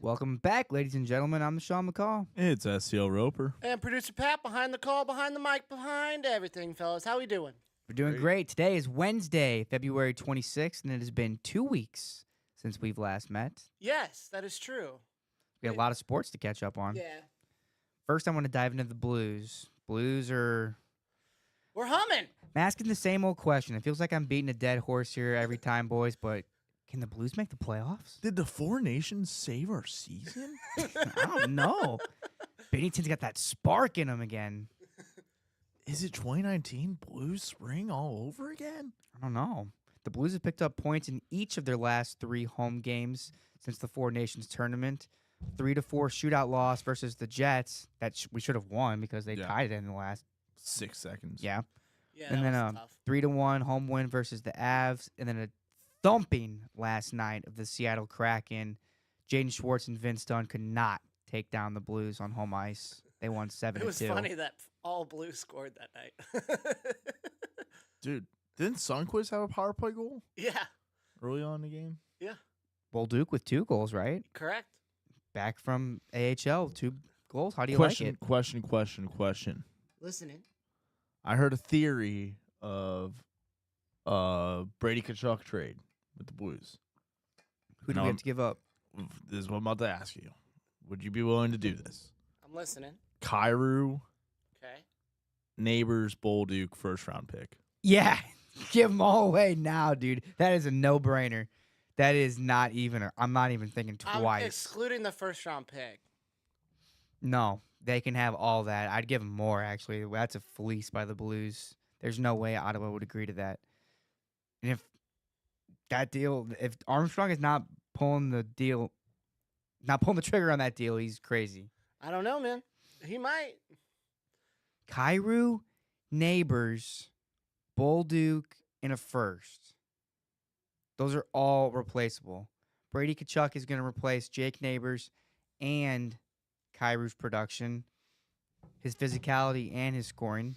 Welcome back, ladies and gentlemen. I'm Sean McCall. It's SEL Roper. And producer Pat behind the call, behind the mic, behind everything, fellas. How we doing? We're doing great. Today is Wednesday, February 26th, and it has been 2 weeks since we've last met. Yes, that is true. We got a lot of sports to catch up on. Yeah. First, I want to dive into the Blues. Blues are We're humming. I'm asking the same old question. It feels like I'm beating a dead horse here every time, boys, but can the Blues make the playoffs? Did the Four Nations save our season? I don't know. Bennington's got that spark in him again. Is it 2019 Blues spring all over again? I don't know. The Blues have picked up points in each of their last 3 home games since the Four Nations tournament. 3-4 shootout loss versus the Jets that we should have won because they tied it in the last 6 seconds. Yeah, Yeah, and that then was tough. 3-1 home win versus the Avs, and then a thumping last night of the Seattle Kraken. Jaden Schwartz and Vince Dunn could not take down the Blues on home ice. They won 7-2. It was funny that all Blues scored that night. Dude, didn't Sundqvist have a power play goal Yeah, early on in the game? Well, Duke with 2 goals, right? correct. Back from AHL, 2 goals. How do you Question, like it? question. Listening. I heard a theory of Brady Kachuk trade with the Blues. Who do No, we have to give up? This is what I'm about to ask you. Would you be willing to do this? I'm listening. Cairo, Okay. Neighbors, Bolduc, first round pick. Yeah, give them all away now, dude. That is a no-brainer. That is not even. I'm not even thinking I'm twice. excluding the first round pick. No, they can have all that. I'd give them more, actually. That's a fleece by the Blues. There's no way Ottawa would agree to that. And if Armstrong is not pulling the trigger on that deal, he's crazy. I don't know, man. He might. Kyrou, Neighbors, Bolduc, and a first. Those are all replaceable. Brady Kachuk is going to replace Jake Neighbors and Kyrou's production, his physicality, and his scoring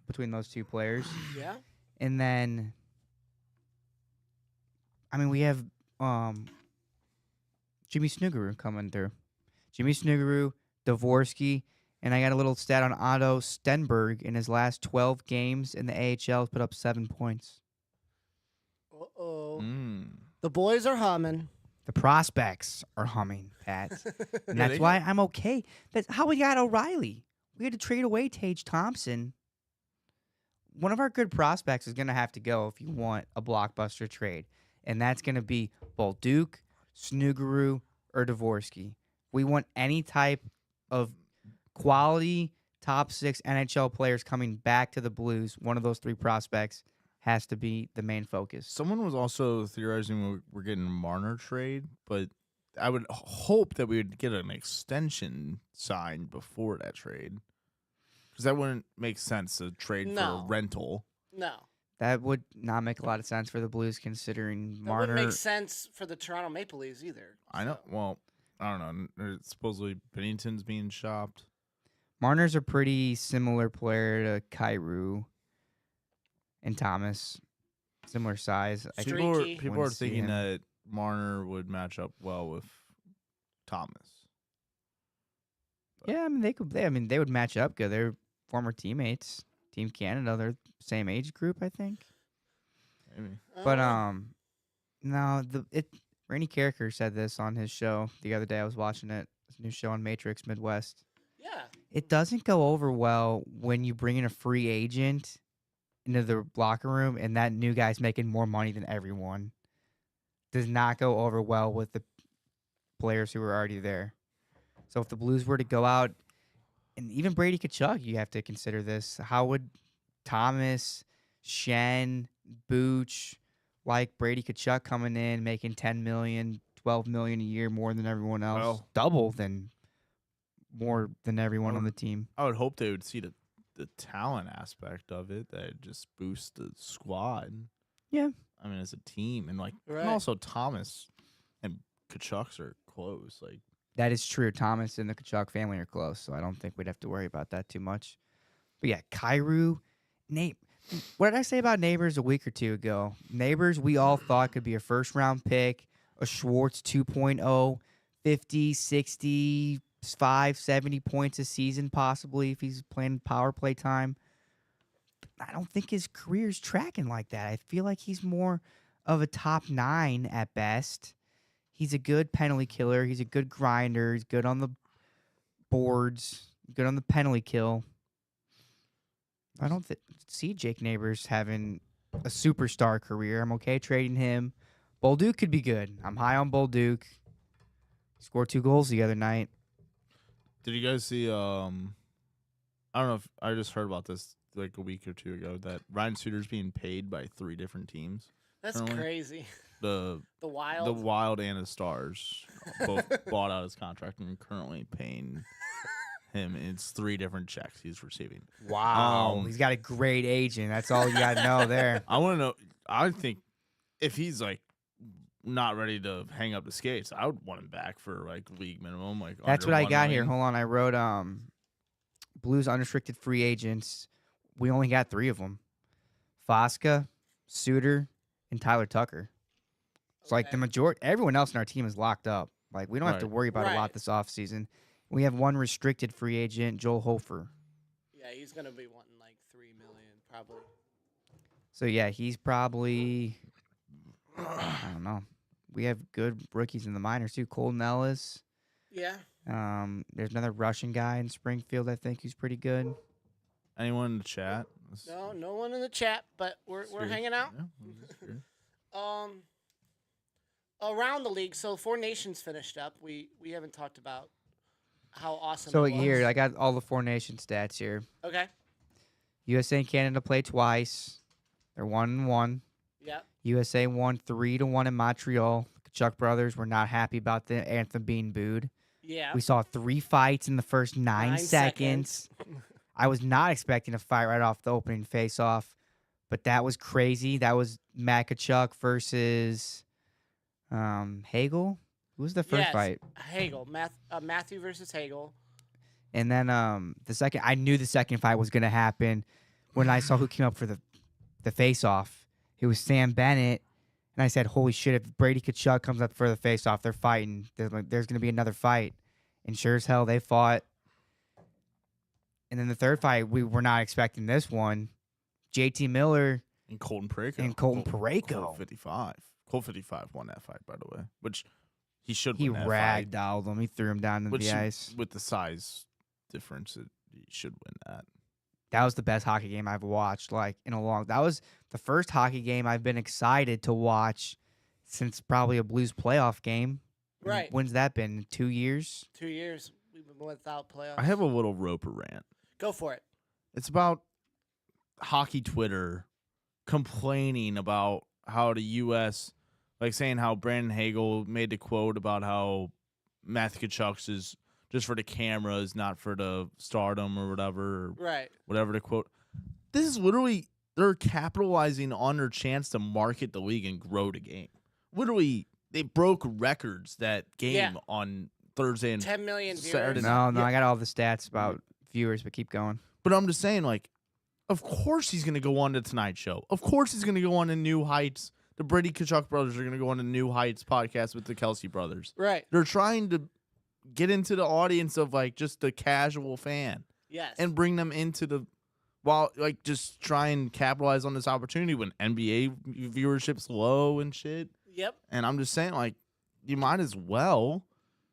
between those 2 players. Yeah. And then, we have Jimmy Snuggerud coming through. Jimmy Snuggerud, Dvorsky, and I got a little stat on Otto Stenberg. In his last 12 games in the AHL, has put up 7 points. Uh-oh. The boys are humming. The prospects are humming, Pat. And Yeah, that's why I'm okay. That's how we got O'Reilly. We had to trade away Tage Thompson. One of our good prospects is going to have to go if you want a blockbuster trade. And that's going to be Bolduc, Snuggerud, or Dvorsky. We want any type of quality top 6 NHL players coming back to the Blues. One of those 3 prospects has to be the main focus. Someone was also theorizing we're getting a Marner trade, but I would hope that we would get an extension signed before that trade. Because that wouldn't make sense to trade for a rental. No. That would not make a lot of sense for the Blues considering That Marner. wouldn't make sense for the Toronto Maple Leafs either. I know. Well, I don't know. Supposedly Bennington's being shopped. Marner's a pretty similar player to Kyrou and Thomas. Similar size. People are Wouldn't see thinking him. that Marner would match up well with Thomas. Yeah, they would match up good. They're former teammates. Team Canada, they're same age group, I think. Maybe. But no, Randy Carricker said this on his show the other day. I was watching it. His new show on Matrix Midwest. Yeah. It doesn't go over well when you bring in a free agent into the locker room and that new guy's making more money than everyone. Does not go over well with the players who are already there. So if the Blues were to go out, and even Brady Kachuk, you have to consider this. How would Thomas, Shen, Booch, like Brady Kachuk coming in, making $10 million, $12 million a year more than everyone else? Well, double than more than everyone on the team. I would hope they would see the talent aspect of it, that it just boosts the squad. Yeah. I mean, as a team. And, Right. and also Thomas and Kachucks are close. Like, That is true. Thomas and the Kachuk family are close, so I don't think we'd have to worry about that too much. But yeah, Kyrou, Nate. What did I say about Neighbors a week or 2 ago? Neighbors, we all thought could be a first-round pick, a Schwartz 2.0, 50, 65, 70 points a season, possibly, if he's playing power play time. I don't think his career's tracking like that. I feel like he's more of a top 9 at best. He's a good penalty killer. He's a good grinder. He's good on the boards, good on the penalty kill. I don't see Jake Neighbors having a superstar career. I'm okay trading him. Bolduc could be good. I'm high on Bolduc. Scored 2 goals the other night. Did you guys see? I don't know if I just heard about this like a week or two ago that Ryan Suter's being paid by 3 different teams. That's currently. crazy. The Wild. The Wild and the Stars both bought out his contract and are currently paying him. It's 3 different checks he's receiving. Wow. He's got a great agent. That's all you got to know there. I want to know. I think if he's like not ready to hang up the skates, I would want him back for like league minimum. Like that's under what I 1 got million. here. Hold on. I wrote Blues unrestricted free agents. We only got 3 of them. Fosca, Suter, and Tyler Tucker. It's like the majority, everyone else in our team is locked up. Like, we don't have to worry about a lot this offseason. We have 1 restricted free agent, Joel Hofer. Yeah, he's going to be wanting like $3 million probably. So, yeah, he's probably, I don't know. We have good rookies in the minors, too. Colton Ellis. Yeah. There's another Russian guy in Springfield, I think, who's pretty good. Anyone in the chat? No one in the chat, but we're hanging out. Yeah, Around the league, so 4 nations finished up. We haven't talked about how awesome So, it was. here, I got all the 4 nation stats here. Okay. USA and Canada played twice. They're 1-1. Yeah. USA won 3-1 in Montreal. The Kachuk brothers were not happy about the anthem being booed. Yeah. We saw 3 fights in the first 9 seconds. I was not expecting a fight right off the opening face-off, but that was crazy. That was Matt Kachuk versus Hagel. Who was the first fight? Hagel. Matthew versus Hagel. And then I knew the second fight was going to happen when I saw who came up for the face-off. It was Sam Bennett. And I said, holy shit, if Brady Kachuk comes up for the face-off, they're fighting. There's going to be another fight. And sure as hell, they fought. And then the third fight, we were not expecting this one. JT Miller and Colton Parayko. Colt 55. Colt 55 won that fight, by the way, which he should win that fight. He ragdolled him. He threw him down into the ice. With the size difference, he should win that. That was the best hockey game I've watched, that was the first hockey game I've been excited to watch since probably a Blues playoff game. Right. When's that been? 2 years? 2 years. We've been without playoffs. I have a little Roper rant. Go for it. It's about hockey Twitter complaining about how the U.S., like saying how Brandon Hagel made the quote about how Matthew Kachuk's is just for the cameras, not for the stardom or whatever. Right. Whatever the quote. This is literally, they're capitalizing on their chance to market the league and grow the game. Literally, they broke records that game on Thursday and 10 million Saturday. viewers. No, I got all the stats about viewers, but keep going. But I'm just saying, like, of course he's going to go on to Tonight Show. Of course he's going to go on to New Heights. The Brady Kachuk brothers are going to go on to New Heights podcast with the Kelsey brothers. Right. They're trying to get into the audience of, like, just the casual fan. Yes. And bring them into the, just try and capitalize on this opportunity when NBA viewership's low and shit. Yep. And I'm just saying, like, you might as well.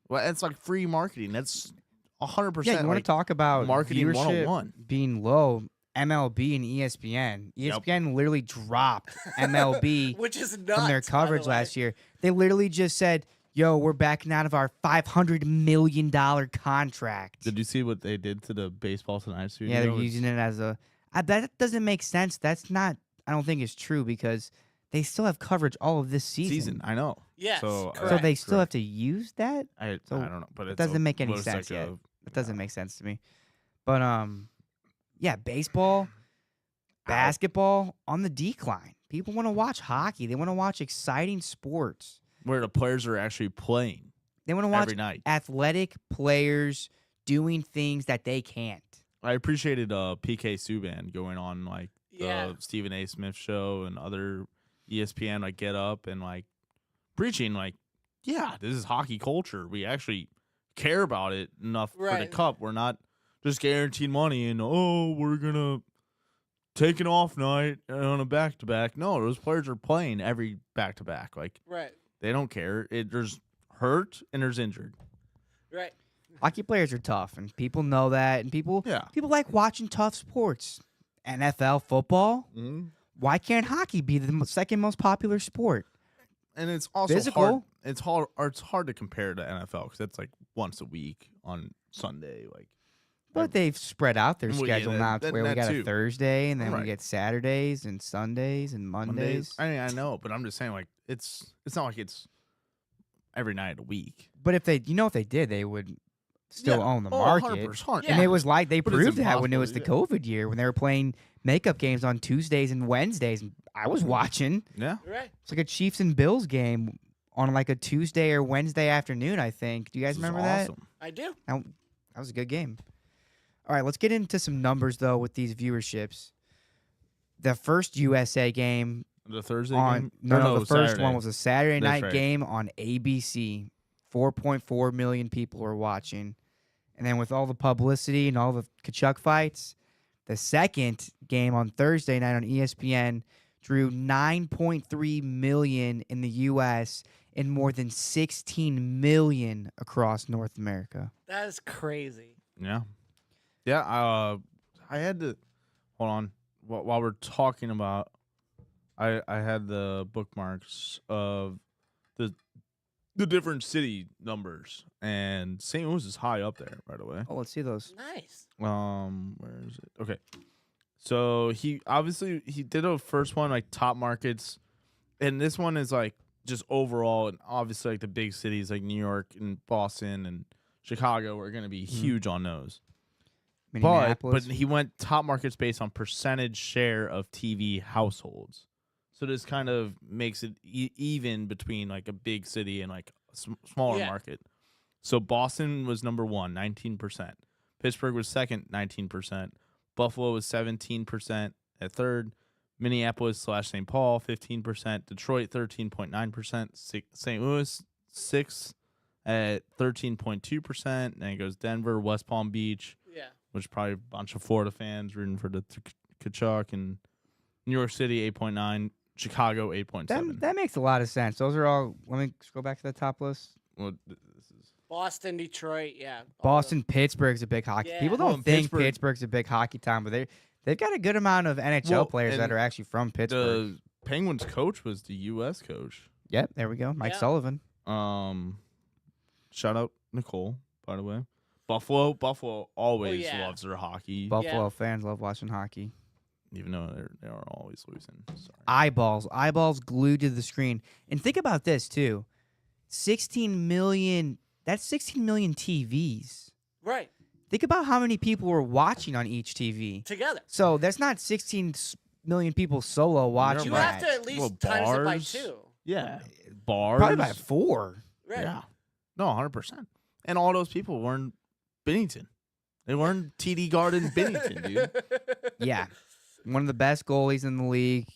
Well, it's like free marketing. That's 100%. Yeah, you want to talk about marketing viewership 101 being low? MLB and ESPN. ESPN literally dropped MLB which is nuts, from their coverage last year. They literally just said, yo, we're backing out of our $500 million contract. Did you see what they did to the Baseball Tonight studio? Yeah, they're using it as a... that doesn't make sense. That's not... I don't think it's true because they still have coverage all of this season. I know. Yes, so they still have to use that? I don't know, but it doesn't make any sense yet. It doesn't make sense to me. But yeah, baseball, basketball on the decline. People want to watch hockey. They want to watch exciting sports where the players are actually playing. They want to watch every night. Athletic players doing things that they can't. I appreciated PK Subban going on the Stephen A. Smith show and other ESPN Get Up and preaching yeah, this is hockey culture. We actually care about it enough for the Right. cup. We're not just guaranteed money and we're gonna take an off night on a back to back. No, those players are playing every back to back. Like Right. they don't care. There's hurt and there's injured. Right. Hockey players are tough, and people know that, and people Yeah. like watching tough sports. NFL, football. Mm-hmm. Why can't hockey be the second most popular sport? And it's also Physical. hard. It's hard to compare to NFL because it's like once a week on Sunday. Like, But they've spread out their Well, yeah, schedule now to that- where we that got a too. Thursday, and then we Right. get Saturdays and Sundays and Mondays. I mean, I know, but I'm just saying, like, it's not like it's every night a week. But if they did, they would still Yeah. own the Oh, market. 100%. And it was like they But it's proved that when it was the impossible, COVID year when they were playing makeup games on Tuesdays and Wednesdays. And I was watching. Yeah. Right. It's like a Chiefs and Bills game on like a Tuesday or Wednesday afternoon, I think. Do you guys This is remember that? awesome. I do. That was a good game. All right, let's get into some numbers though with these viewerships. The first USA game The Thursday on game? no, Or no, the first Saturday. one was a Saturday That's night right. game on ABC. 4.4 million people were watching. And then with all the publicity and all the Kachuk fights, the second game on Thursday night on ESPN drew 9.3 million in the US and more than 16 million across North America. That is crazy. Yeah. Yeah. I had to hold on while we're talking about. I had the bookmarks of the different city numbers, and St. Louis is high up there right away. Oh, let's see those. Nice. Where is it? Okay. So he did a first one like top markets, and this one is like just overall, and obviously like the big cities like New York and Boston and Chicago are going to be huge on those. But Minneapolis. he went top markets based on percentage share of TV households. So this kind of makes it even between like a big city and like a smaller Yeah. market. So Boston was number 1, 19%. Pittsburgh was second, 19%. Buffalo was 17% at third. Minneapolis / St. Paul, 15%. Detroit, 13.9%. St. Louis, 6th at 13.2%. Then it goes Denver, West Palm Beach, Yeah. which is probably a bunch of Florida fans rooting for the Kachuk, and New York City, 8.9. Chicago, 8.7. that makes a lot of sense. Those are all. Let me scroll back to the top list. Well, this is Boston, Detroit, yeah. all of Boston, Pittsburgh's a big hockey. Yeah. People Well, don't and think Pittsburgh- Pittsburgh's a big hockey town, but they've got a good amount of NHL Well, players that and are actually from Pittsburgh. the Penguins coach was the U.S. coach. Yep, there we go. Mike Yeah. Sullivan. Shout out Nicole, by the way. Buffalo always yeah. loves their hockey, Buffalo fans love watching hockey. even though they are always losing. Sorry. Eyeballs glued to the screen. And think about this too. 16 million. That's 16 million TVs. Right. Think about how many people were watching on each TV. Together. So that's not 16 million people solo watching. You Right. have to at least Well, times it by bars. 2. Yeah, bars. Probably by 4. Right. Yeah, no, 100%. And all those people were in Bennington. They weren't TD Garden, Bennington, dude. Yeah. One of the best goalies in the league.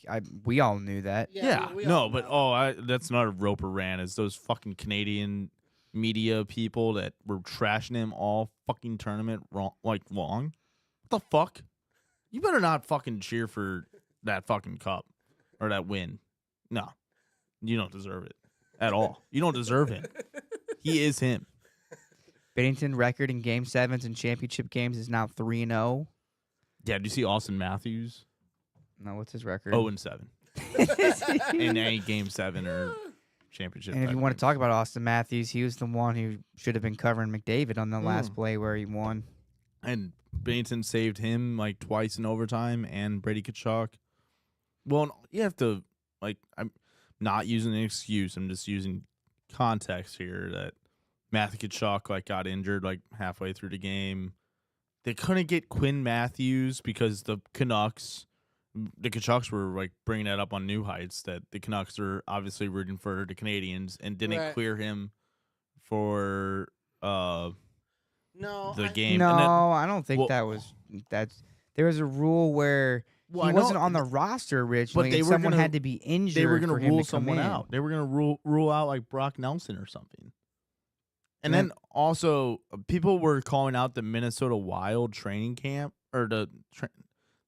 We all knew that. Yeah, we no, all but know. that's not a Roper rant. It's those fucking Canadian media people that were trashing him all fucking tournament long. What the fuck? You better not fucking cheer for that fucking cup or that win. No, you don't deserve it at all. You don't deserve him. He is him. Bennington record in Game 7s and championship games is now 3-0. Yeah, do you see Austin Matthews? No, what's his record? 0-7 in any Game 7 or championship. And if type you want to games. talk about Austin Matthews, he was the one who should have been covering McDavid on the last Mm. play where he won. And Bennington saved him like twice in overtime, and Brady Kachuk. Well, you have to I'm not using an excuse. I'm just using context here that Matthew Kachuk got injured halfway through the game. They couldn't get Quinn Matthews because the Kachucks were bringing that up on New Heights that the Canucks are obviously rooting for the Canadians and didn't Right. clear him for No. the I- game. No, And then- I don't think well- there was a rule where Well, he I know wasn't on the roster originally. they and were someone gonna- had to be injured. they were going for to him rule to come someone in. out. They were going to rule out like Brock Nelson or something. And And then also people were calling out the Minnesota Wild training camp or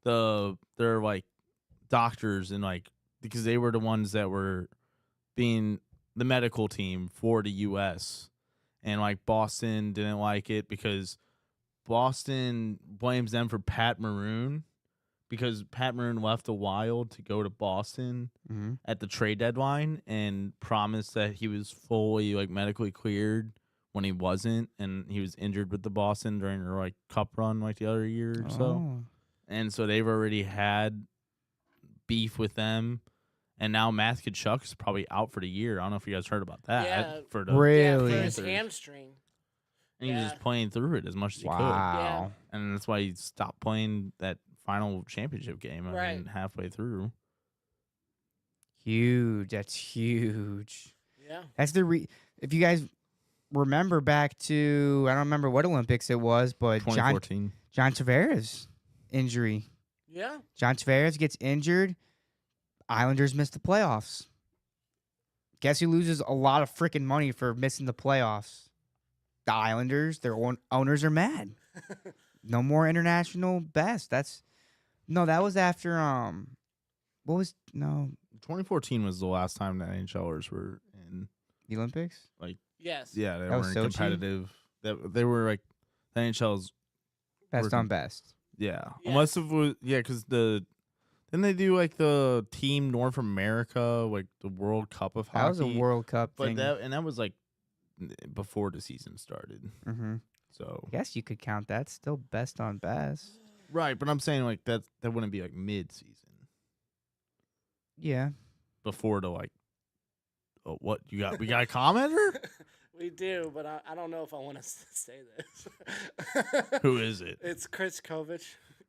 their like doctors and like because they were the ones that were being the medical team for the US and like Boston didn't like it because Boston blames them for Pat Maroon because Pat Maroon left the Wild to go to Boston Mhm. at the trade deadline and promised that he was fully like medically cleared when he wasn't, and he was injured with the Boston during their like cup run like the other year or so. Oh. And so they've already had beef with them. And now Matt Tkachuk is probably out for the year. I don't know if you guys heard about that. Yeah. For the Yeah, for Really? his Panthers. hamstring. And he was Yeah. just playing through it as much as he could. Wow. And that's why he stopped playing that final championship game. I Right. mean, halfway through. Huge. That's huge. Yeah. That's if you guys remember back to I don't remember what Olympics it was, but 2014. John Tavares injury. Yeah. John Tavares gets injured. Islanders miss the playoffs. Guess who loses a lot of freaking money for missing the playoffs? The Islanders. Their owners are mad. No more international best. That was after what was 2014 was the last time the NHLers were in. the Olympics? Yes. Yeah, they That was weren't Sochi? competitive. They were like the NHL's. Best on best. Yeah, Yeah. unless it was because then they do like the Team North America, like the World Cup of hockey. That was a World Cup but thing. that was like before the season started. Mm-hmm. So I guess you could count that. Still best on best. right, but I'm saying like that wouldn't be like mid season Yeah. before the like. Oh, what you got? We got a commenter. We do, but I don't know if I want to say this. Who is it? It's Chris Kovach.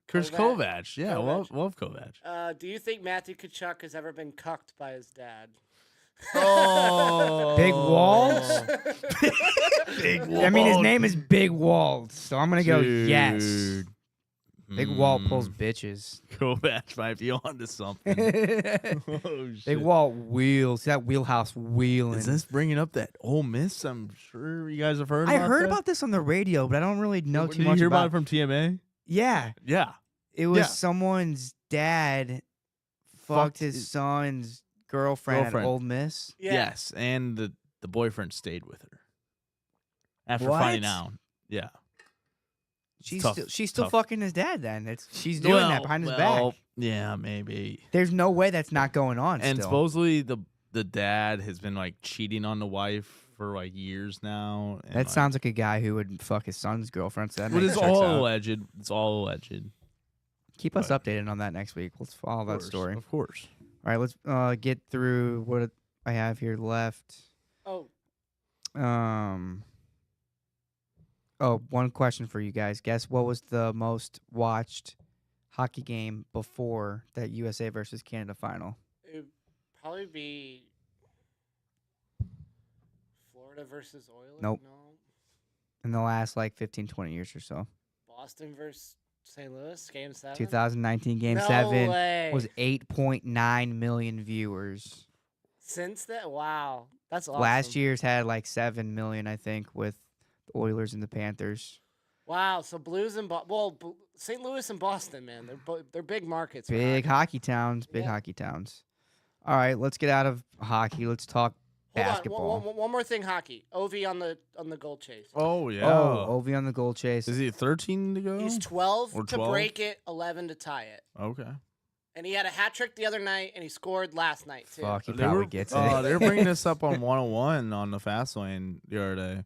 Chris Kovac. Yeah, Kovac. love Kovac. Do you think Matthew Tkachuk has ever been cucked by his dad? Oh, Big Walls? Big Walls. I mean, his name is Big Walt, so I'm gonna go yes. Dude. Big Walt pulls bitches. Kovac might be onto something. Big Oh, shit. Walt wheels. That wheelhouse wheeling. Is this bringing up that Ole Miss? I'm sure you guys have heard I about heard that. about this on the radio, but I don't really know Did too you much hear about it from TMA? Yeah, Yeah. it was Yeah. someone's dad fucked his son's girlfriend at Ole Miss. Yeah. Yes, and the boyfriend stayed with her after What? finding out. Yeah. She's tough, still tough. fucking his dad. Then she's doing that behind his back. Yeah, maybe. There's no way that's not going on. And still. supposedly the dad has been like cheating on the wife for like years now. And, That sounds like a guy who would fuck his son's girlfriend. So that But makes it's checks all out. alleged. It's all alleged. Keep us updated on that next week. Let's follow that story. Of course. All right, let's get through what I have here left. Oh, One question for you guys. Guess what was the most watched hockey game before that USA versus Canada final? it would probably be Florida versus Oilers. Nope. No. In the last 15, 20 years or so. Boston versus St. Louis, Game 7. 2019 Game No 7 way. was 8.9 million viewers. Since that, wow, that's awesome. Last year's had 7 million, I think, with the Oilers and the Panthers. Wow, so Blues and St. Louis and Boston, man, they're big markets. for Big hockey. hockey towns. Big Yeah. hockey towns. All right, let's get out of hockey. Let's talk Hold basketball. on, one more thing, hockey. Ovi on the goal chase. Oh yeah. Oh, Ovi on the goal chase. Is he 13 to go? He's 12 Or to 12? break it, 11 to tie it. Okay. And he had a hat trick the other night, and he scored last night too. Fuck, he They probably were gets it. they were bringing this up on 101 on the fast lane the other day.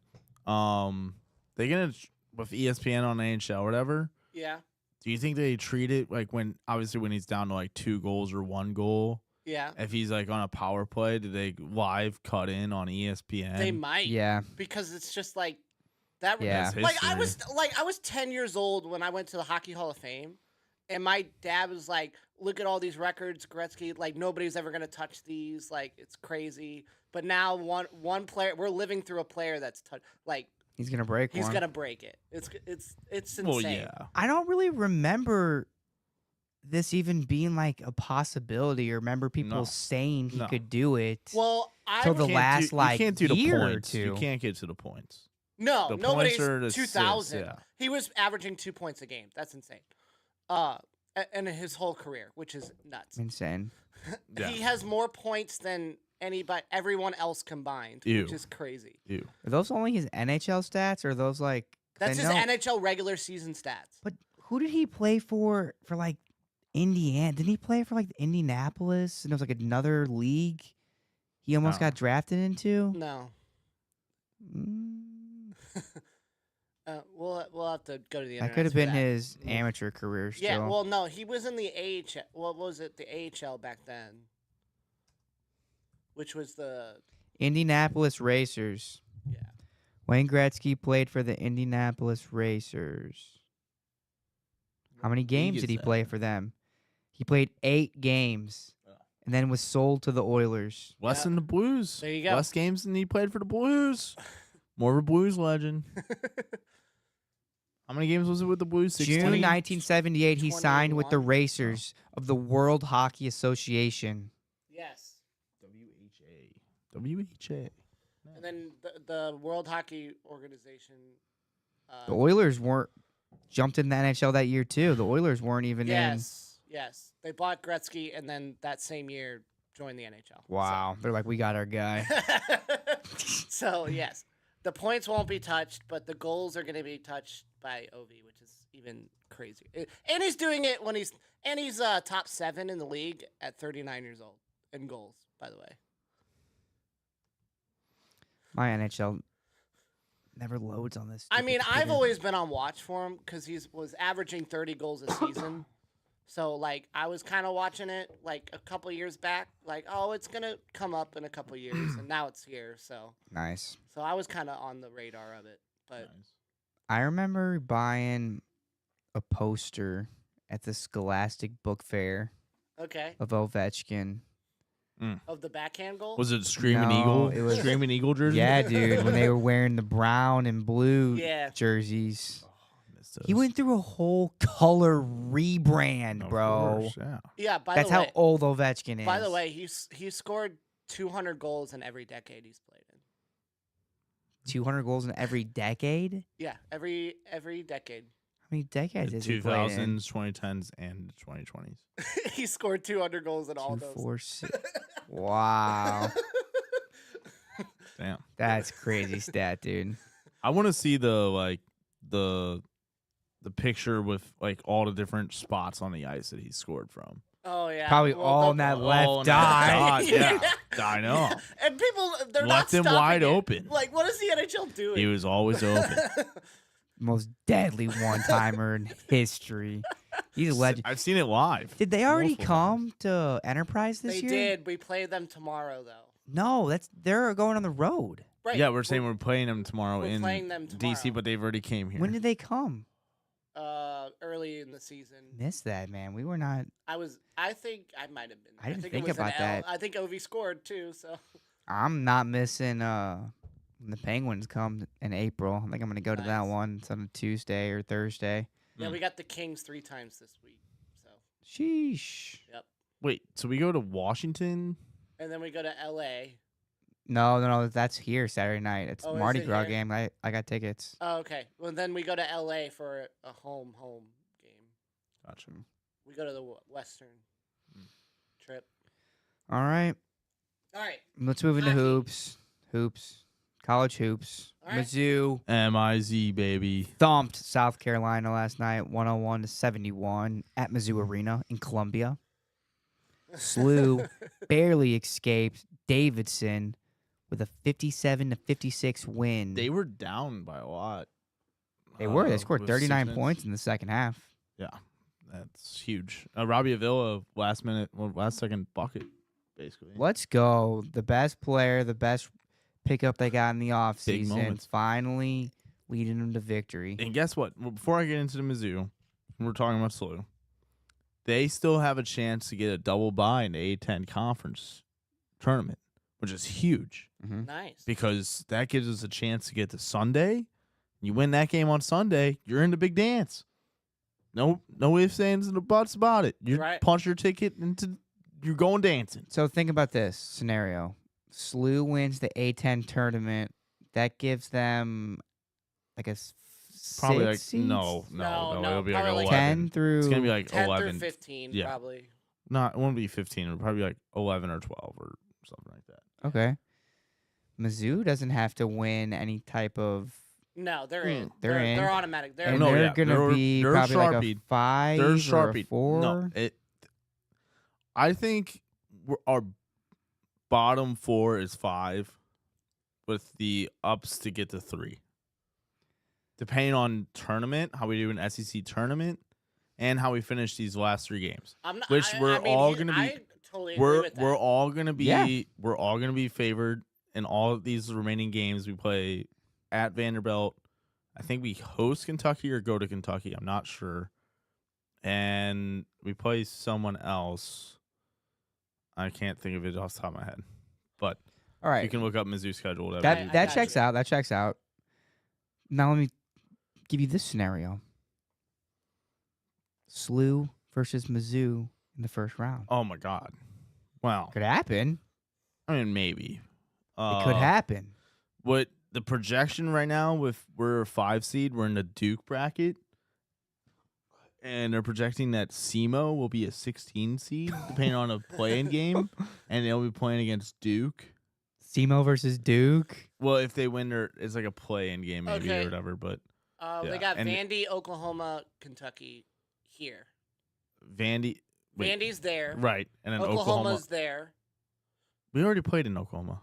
They gonna with ESPN on NHL or whatever. Yeah, Do you think they treat it like when he's down to 2 goals or 1 goal? yeah. If he's on a power play, do they live cut in on ESPN? They might. Yeah. Because it's just like that. Yeah. Like I History. was 10 years old when I went to the Hockey Hall of Fame, and my dad was like, "Look at all these records, Gretzky. Like nobody's ever gonna touch these. Like it's crazy." But now one player, we're living through a player that's He's going to break he's one. gonna break it. It's insane. Well, yeah. I don't really remember this even being like a possibility, or remember people No. saying he No. could do it Well, I till the was- last you like can't do the year or points. two. You can't get to the points. no, the nobody's points are the 2,000. assists, yeah. He was averaging 2 points a game. That's insane. And his whole career, which is nuts. Insane. Yeah. He has more points than everyone else combined, Ew. which is crazy. Ew. Are those only his NHL stats, or are those like? 'Cause That's I his know- NHL regular season stats. But who did he play for? For like Indiana? Didn't he play for like Indianapolis? And it was like another league. He almost No. got drafted into. No. Mm, We'll have to go to the that internet. could have for been that. his amateur career. Still. Yeah, well, no, he was in the AHL. What was it? The AHL back then, which was the Indianapolis Racers. yeah. Wayne Gretzky played for the Indianapolis Racers. How many games is did he that? play for them? He played 8 games, and then was sold to the Oilers. Less than the Blues. There you go. Less games than he played for the Blues. More of a Blues legend. How many games was it with the Blues? June 16? 1978, he signed with the 21? Racers of the World Hockey Association. Yes. WHA. And then the World Hockey Organization. The Oilers weren't jumped in the NHL that year too. The Oilers weren't even Yes. They bought Gretzky, and then that same year joined the NHL. in. Wow, they're like, we got our guy. So yes, the points won't be touched, but the goals are going to be touched by Ov, which is even crazier. And he's doing it when he's top 7 in the league at 39 years old in goals. By the way, My NHL never loads on this. I stupid mean, I've computer. always been on watch for him because was averaging 30 goals a season. So like I was kind of watching it like a couple years back, like oh it's gonna come up in a couple years, and now it's here. So Nice. I was kind of on the radar of it, but I remember buying a poster at the Scholastic Book Fair okay. of Ovechkin. Of the backhand goal, Was it a Screaming No, Eagle? it was- Screaming Eagle jersey? Yeah, dude, when they were wearing the brown and blue Yeah. jerseys. Missed He those. went through a whole color rebrand, Of bro. course, yeah. yeah. That's how old Ovechkin is. By the way, he scored 200 goals in every decade he's played in. 200 goals in every decade? Yeah, every decade. How many decades The has he played in? 2000s, 2010s, and 2020s. He scored 200 goals in all 2, those. 4, 6. Wow. Damn. That's crazy stat, dude. I want to see the picture with like all the different spots on the ice that he scored from. Oh yeah, Probably Well, all the- in that All left in that eye. dot, yeah. I know. And people, they're Left not him stopping wide it. open. Like, what is the NHL doing? He was always open. Most deadly one-timer in history. He's a legend. I've seen it live. Did they already multiple come to Enterprise this They year? did. We play them tomorrow, though. No, they're going on the road. Right. Yeah, we're saying we're playing them tomorrow we're in playing them DC, tomorrow. but they've already came here. When did they come? Early in the season. Missed that, man. We were not. I think I might have been. I didn't think it think was an about L. that. I think Ovi scored too. So I'm not missing when the Penguins come in April. I think I'm gonna go to that Nice. one. It's on a Tuesday or Thursday. yeah, Mm. we got the Kings 3 times this week. So Sheesh. Wait, so we go to Washington? and then we go to LA. No. That's here Saturday night. It's Oh, is Mardi it Gras here? game. I got tickets. Oh, okay. Well, then we go to LA for a home game. Gotcha. We go to the Western trip. All right. All right. Let's move into Hockey. hoops. College hoops. All right. Mizzou MIZ, baby. thumped South Carolina last night, 101-71 at Mizzou Arena in Columbia. SLU barely escaped Davidson with a 57-56 win. They were down by a lot. They were. They with scored 6 39 minutes. points in the second half. Yeah, that's huge. Robbie Avila, last second bucket, basically. Let's go. The best player, the best pickup they got in the offseason, moments. finally leading them to victory. And guess what? Well, before I get into the Mizzou, we're talking about SLU. They still have a chance to get a double bye in the A10 conference tournament, which is huge Nice. because that gives us a chance to get to Sunday. You win that game on Sunday, you're in the big dance. No ifs, ands, and buts about it. You Right. punch your ticket you're going dancing. So think about this scenario: SLU wins the A10 tournament. That gives them like a Probably like six seeds? no, it'll be like probably like 11. 10 through. It's gonna be like 10 11. through 15, Yeah. probably. No, it won't be 15. It'll probably be like 11 or 12 or something like that. Okay. Mizzou doesn't have to win any type of. No, they're in. They're in. They're automatic. They're And No, they're yeah, gonna they're- be they're probably like a Sharpie. 5 They're or a Sharpie. 4. No, I think our bottom 4 is 5 with the ups to get to 3. Depending on tournament, how we do an SEC tournament, and how we finish these last 3 games. I'm not, Which I we're mean, all he- gonna be- I totally agree with that. We're all gonna be Yeah. we're all gonna be favored in all of these remaining games. We play at Vanderbilt. I think we host Kentucky or go to Kentucky. I'm not sure. And we play someone else. I can't think of it off the top of my head. But All right. you can look up Mizzou's schedule. Whatever. That I that got checks you. out. That checks out. Now let me give you this scenario: SLU versus Mizzou in the first round. Oh my God. Wow. Could happen. I mean, maybe. It could happen. What the projection right now with we're a 5 seed, we're in the Duke bracket. And they're projecting that SEMO will be a 16 seed, depending on a play-in game, and they'll be playing against Duke. SEMO versus Duke. Well, if they win, it's like a play-in game maybe Okay. or whatever. But They yeah, got and- Vandy, Oklahoma, Kentucky here. Vandy, wait, Vandy's there. right, and then Oklahoma's Oklahoma. there. We already played in Oklahoma.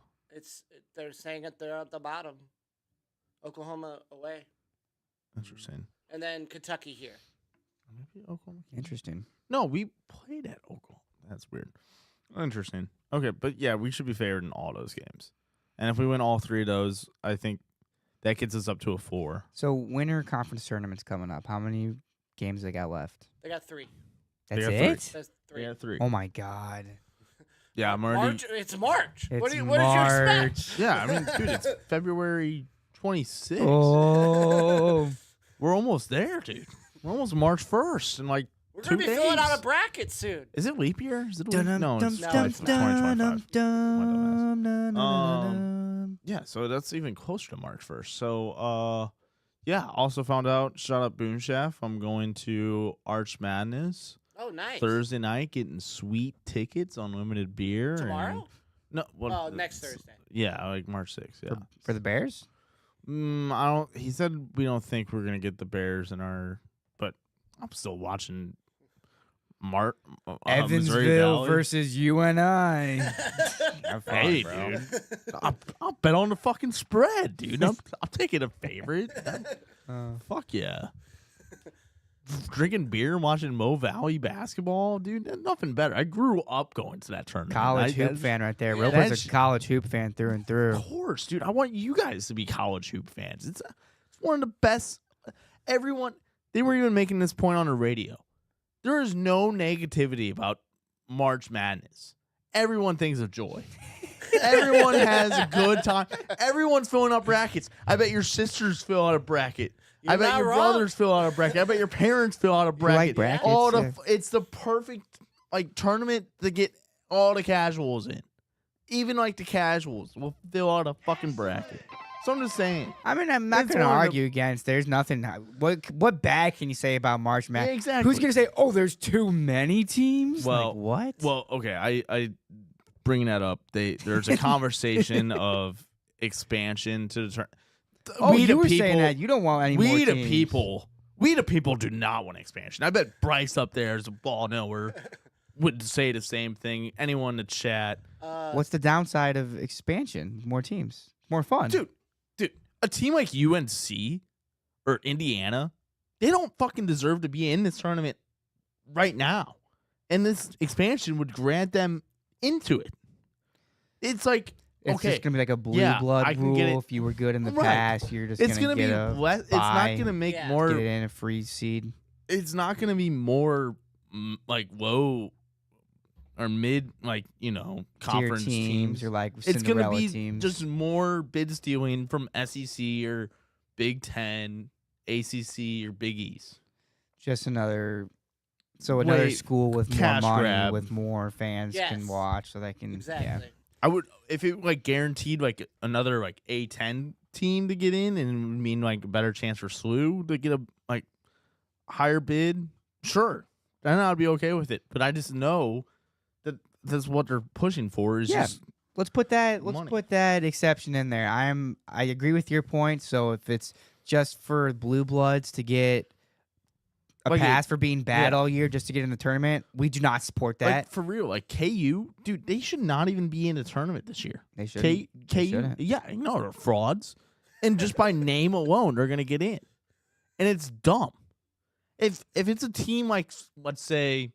They're saying that they're at the bottom. Oklahoma away, Interesting. and then Kentucky here. Maybe Oklahoma. Interesting. No, we played at Oklahoma. That's weird. Interesting. Okay, but yeah, we should be favored in all those games. And if we win all 3 of those, I think that gets us up to a 4. So winter conference tournaments coming up. How many games they got left? They got 3. That's got it. That's 3. Yeah, 3. Oh my God. Yeah, I'm already. March. It's March. It's What did you expect? March. Yeah, I mean, dude, it's February 26th. Oh. We're almost there, dude. We're almost March 1st, and like, We're gonna 2 be filling out days. a bracket soon. Is it leap year? Is it a leap? Dun-dum, No, it's dum, 2025. dum, dum, Um, Yeah, so that's even closer to March 1st. So, yeah, also found out, shout out Boone Chef, I'm going to Arch Madness Oh, nice. Thursday night, getting sweet tickets, unlimited beer. Tomorrow? and- no, well, Oh, next Thursday. Yeah, like March 6th. Yeah. For the Bears? I don't. He said we don't think we're gonna get the Bears in our, but I'm still watching. Missouri Evansville Valley. versus UNI. Have fun, Hey, bro. dude, I'll bet on the fucking spread, dude. I'm taking a favorite. Fuck yeah. Drinking beer and watching Mo Valley basketball, dude. Nothing better. I grew up going to that tournament. College hoop that's- fan right there. Yeah. Roper's That's- a college hoop fan through and through. Of course, dude. I want you guys to be college hoop fans. It's one of the best. Everyone, they were even making this point on the radio. There is no negativity about March Madness. Everyone thinks of joy. Everyone has a good time. Everyone's filling up brackets. I bet your sisters fill out a bracket. I You're bet not your wrong. brothers fill out a bracket. I bet your parents fill out a You bracket. like brackets? All the Yeah. it's the perfect like tournament to get all the casuals in. Even like the casuals will fill out a fucking bracket. So I'm just saying. I mean, I'm not It's going to one of the- argue against. There's nothing. What bad can you say about March Madness? Yeah, exactly. Who's going to say, "Oh, there's too many teams"? Well, like, what? Well, okay, I bringing that up. There's a conversation of expansion to the oh, we you the were people, saying that you don't want any more we the teams. people do not want expansion. I bet Bryce up there as a ball knower would say the same thing. Anyone in the chat, What's the downside of expansion? More teams, more fun. dude, a team like UNC or Indiana, they don't fucking deserve to be in this tournament right now, and this expansion would grant them into it. It's like it's okay, just gonna be like a blue yeah, blood I can get rule. it. If you were good in the Right. past, you're just it's gonna gonna get be a less. It's bye, not gonna make Yeah. more. get it in a free seed. It's not gonna be more like low or mid, like Tier conference teams or like It's gonna Cinderella be teams. just more bid stealing from SEC or Big Ten, ACC or Big East. Just another another Wait, school with more cash money, grab. with more fans can Yes. watch, so they can Exactly. I would if it like guaranteed like another like A10 team to get in and it would mean like a better chance for SLU to get a like higher bid. Sure, then I'd be okay with it. But I just know that that's what they're pushing for. Is Yeah. just Let's put that money. exception in there. I agree with your point. So if it's just for blue bloods to get a Like pass for being bad yeah. all year just to get in the tournament, we do not support that. Like for real, like KU, dude, they should not even be in the tournament this year. They shouldn't. They KU, shouldn't. yeah, no, they're frauds, and just by name alone, they're gonna get in, and it's dumb. If it's a team like let's say,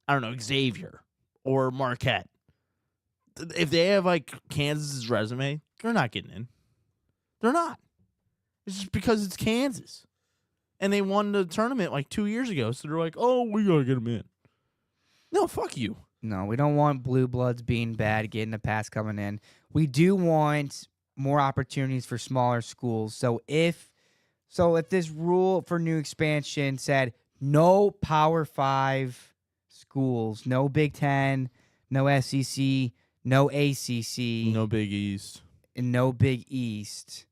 I don't know, Xavier or Marquette, if they have like Kansas's resume, they're not getting in. They're not. It's just because it's Kansas, and they won the tournament like 2 years ago, so they're like, oh, we gotta get them in. No, fuck you. No, we don't want blue bloods being bad, getting a pass coming in. We do want more opportunities for smaller schools. So if this rule for new expansion said no Power 5 schools, no Big 10, no SEC, no ACC, No Big East. and no Big East,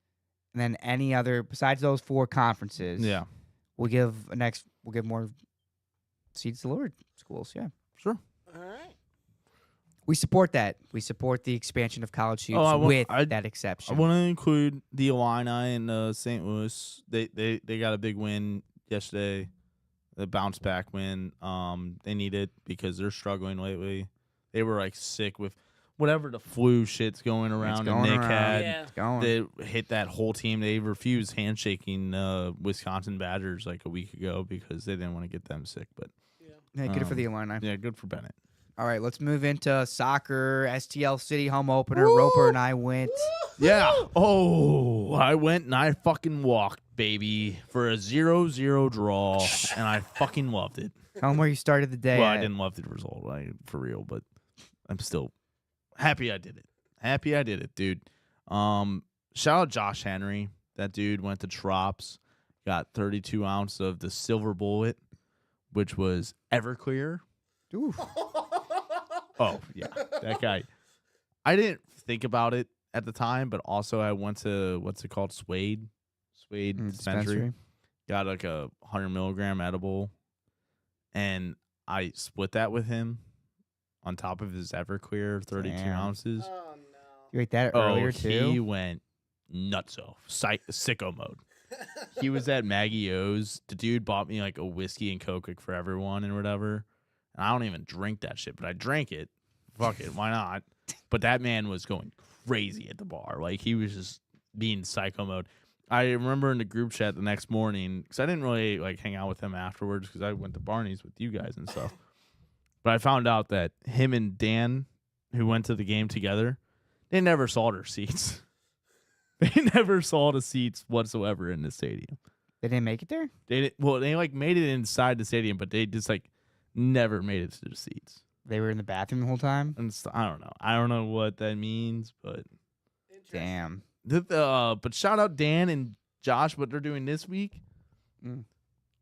and then any other besides those 4 conferences, Yeah, we'll give more seats to lower schools. Yeah. sure. All right. We support that. We support the expansion of college hoops I want- with I- that I exception. want to include the Illini and St. Louis. They got a big win yesterday, the bounce back win. They need it because they're struggling lately. They were like sick with whatever the flu shit's going around. going and Nick around. had Yeah. It's going. they hit that whole team. They refused handshaking Wisconsin Badgers like a week ago because they didn't want to get them sick. But Yeah, good for the Illini. yeah, good for Bennett. All right, let's move into soccer. STL City home opener. Roper and I went. Yeah. Oh, I went and I fucking walked, baby, for a 0-0 draw, and I fucking loved it. Tell them where you started the day. Well, I at. didn't love the result, for real, but I'm still happy I did it. Happy I did it, dude. Shout out Josh Henry. That dude went to Trops, got 32 ounce of the Silver Bullet, which was Everclear. Ooh. Oh, yeah. That guy. I didn't think about it at the time, but also I went to, what's it called? Suede dispensary. Got like a 100 milligram edible, and I split that with him on top of his Everclear 32 Damn. ounces. Oh no. You ate that Oh, earlier he too. went nutso, sicko mode. He was at Maggie O's. The dude bought me like a whiskey and Coke like, for everyone and whatever. And I don't even drink that shit, but I drank it. Fuck it, why not? But that man was going crazy at the bar. Like, he was just being psycho mode. I remember in the group chat the next morning, because I didn't really like hang out with him afterwards because I went to Barney's with you guys and stuff. But I found out that him and Dan, who went to the game together, they never saw their seats. They never saw the seats whatsoever in the stadium. They didn't make it there. They like made it inside the stadium, but they just like never made it to the seats. They were in the bathroom the whole time. And I don't know. I don't know what that means, but Damn. but shout out Dan and Josh, what they're doing this week. Mm.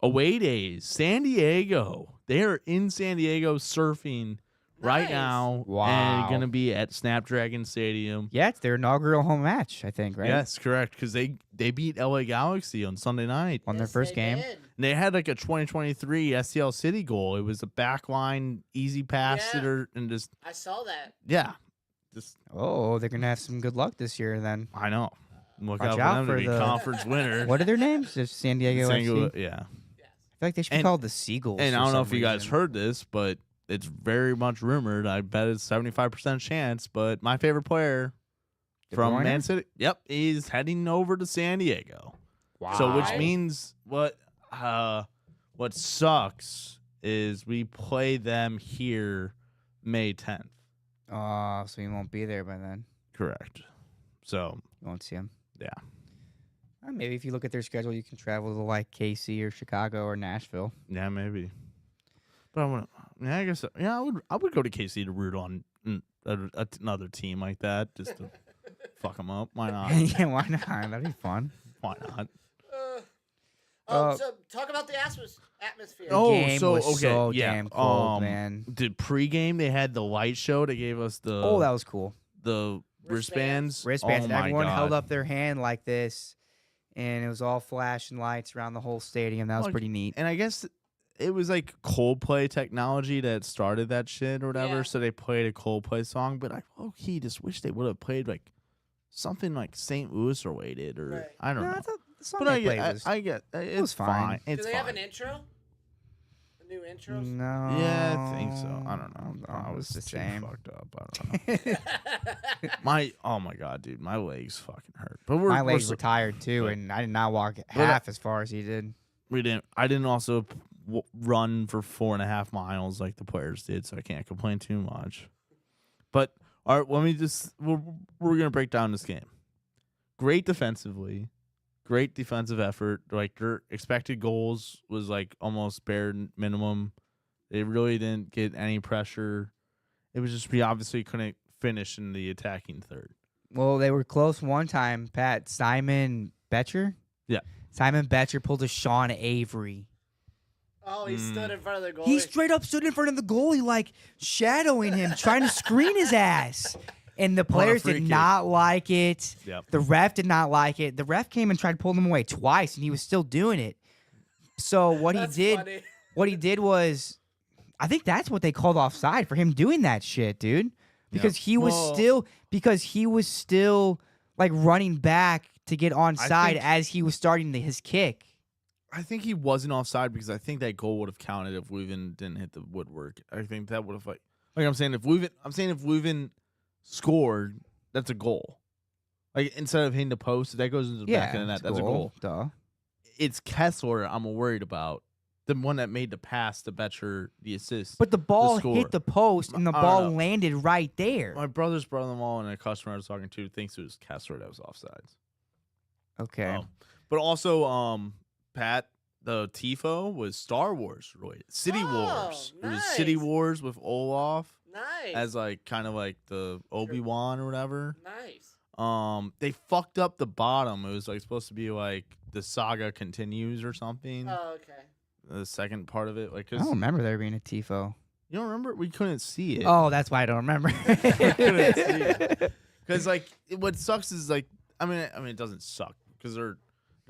Away days, San Diego. They are in San Diego surfing right Nice. now. Wow. And going to be at Snapdragon Stadium. Yeah, it's their inaugural home match, I think, right? Yes, correct. Because they beat LA Galaxy on Sunday night. On their first game. Did. And they had like a 2023 STL City goal. It was a backline, easy pass Yeah. sitter, and just, I saw that. yeah. Just, Oh, they're gonna have some good luck this year then. I know. Look Watch out for out them for to be the- conference winner. What are their names? Just San Diego San FC. Diego- yeah. Yes. I feel like they should be And- called the Seagulls. And for I don't know some if you guys reason. heard this, but it's very much rumored. I bet it's 75% chance. But my favorite player De from Bruyne? Man City, yep, is heading over to San Diego. Wow. So which Wow. means what sucks is we play them here May 10th. Oh, so you won't be there by then. Correct. So You won't see them. yeah. Maybe if you look at their schedule, you can travel to like KC or Chicago or Nashville. Yeah, maybe. But I want. Yeah, I guess. Yeah, I would go to KC to root on another team like that just to fuck them up. Why not? Yeah, why not? That'd be fun. Why not? So talk about the atmosphere. The game was so damn cold, man. The pregame they had the light show. They gave us the Oh, that was cool. the wristbands. Wristbands, Oh and my everyone God. held up their hand like this, and it was all flashing lights around the whole stadium. That was Like, pretty neat. And I guess it was like Coldplay technology that started that shit or whatever. Yeah. So they played a Coldplay song, but I low-key just wish they would have played like something like St. Louis or Waited or Right. I don't No, know. I thought the song But they I played get, was. I get it's was fine. fine. Do It's they fine. have an intro? A new intro? No. Yeah, I think so. I don't know. I It was the too same. fucked up. I don't know. Oh my God, dude, my legs fucking hurt. But My we're legs so- were tired too, but- and I did not walk half as far as he did. I didn't also run for 4.5 miles like the players did, so I can't complain too much. But all right, let me just we're gonna break down this game. Great defensively, great defensive effort. Like their expected goals was like almost bare minimum. They really didn't get any pressure. It was just we obviously couldn't finish in the attacking third. Well, they were close one time, Pat. Simon Betcher? Yeah. Simon Betcher pulled a Sean Avery. Oh, he stood in front of the goal. He straight up stood in front of the goalie, like shadowing him, trying to screen his ass. And the players free did kick. not like it. Yep. The ref did not like it. The ref came and tried to pull him away twice, and he was still doing it. So what That's he did, funny. what he did was, I think that's what they called offside for him doing that shit, dude. Because he was still like running back to get onside think- as he was starting his kick. I think he wasn't offside because I think that goal would have counted if Leuven didn't hit the woodwork. I think that would have like I'm saying if Leuven scored, that's a goal. Like instead of hitting the post, that goes into the back of the net. it's That's a goal. Duh. It's Kessler I'm worried about. The one that made the pass to Betcher the assist. But the ball score. hit the post and the I don't ball know. landed right there. My brother's brother-in-law and a customer I was talking to thinks it was Kessler that was offsides. Okay. But also, Pat, the Tifo was Star Wars related. City Oh, Wars. It was City nice. Wars with Olaf Nice. as like kind of like the Obi-Wan or whatever. Nice. They fucked up the bottom. It was like supposed to be like the saga continues or something. Oh, okay. The second part of it, like, I 'cause don't remember there being a tifo. you don't remember? We couldn't see it. Oh, that's why I don't remember. couldn't see it. Because like what sucks is like I mean it doesn't suck because they're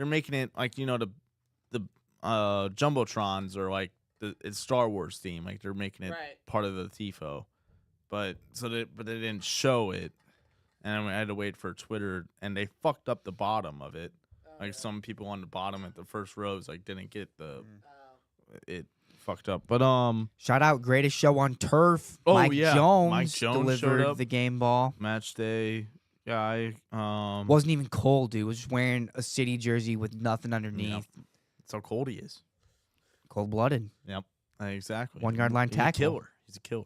making it like the jumbotrons are like it's Star Wars theme, like they're making it Right. part of the tifo, but they didn't show it, and I had to wait for Twitter, and they fucked up the bottom of it. Oh, Like some people on the bottom at the first rows like didn't get the oh. it fucked up, but Shout out greatest show on turf. Oh, Mike yeah. Jones, Mike Jones showed delivered up. the game ball. match day guy Wasn't even cold, dude. Was just wearing a City jersey with nothing underneath. that's how cold he is. Cold blooded. Yep, exactly. 1 yard line He's tackle. a killer. He's a killer.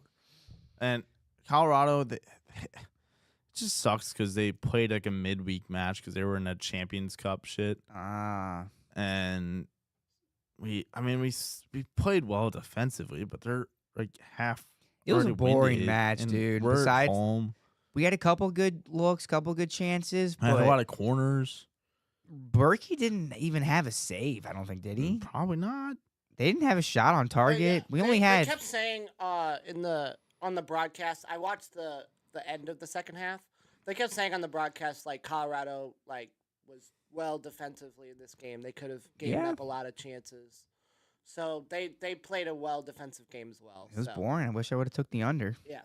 And Colorado, it just sucks because they played like a midweek match because they were in that Champions Cup shit, Ah. and we played well defensively, but they're like half. It was a already boring winded, match, and dude. we're at Besides, home. we had a couple good looks, couple good chances, I had but a lot of corners. Berkey didn't even have a save, I don't think, did he? Probably not. They didn't have a shot on target. Yeah, We only they had kept saying on the broadcast. I watched the end of the second half. They kept saying on the broadcast like Colorado like was well defensively in this game. They could have given Yeah. up a lot of chances. So they played a well defensive game as well. It was so, boring. I wish I would have took the under. Yeah.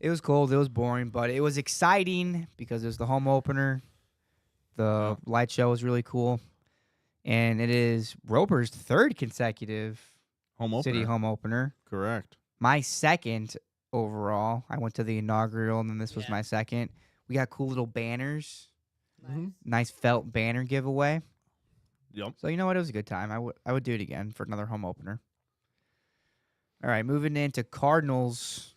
It was cold. It was boring, but it was exciting because it was the home opener. The light show was really cool, and it is Roper's third consecutive Home opener. city home opener. Correct. My second overall. I went to the inaugural, and then this was Yeah. my second. We got cool little banners. Nice. Nice felt banner giveaway. Yep. So you know what? It was a good time. I would do it again for another home opener. All right, moving into Cardinals.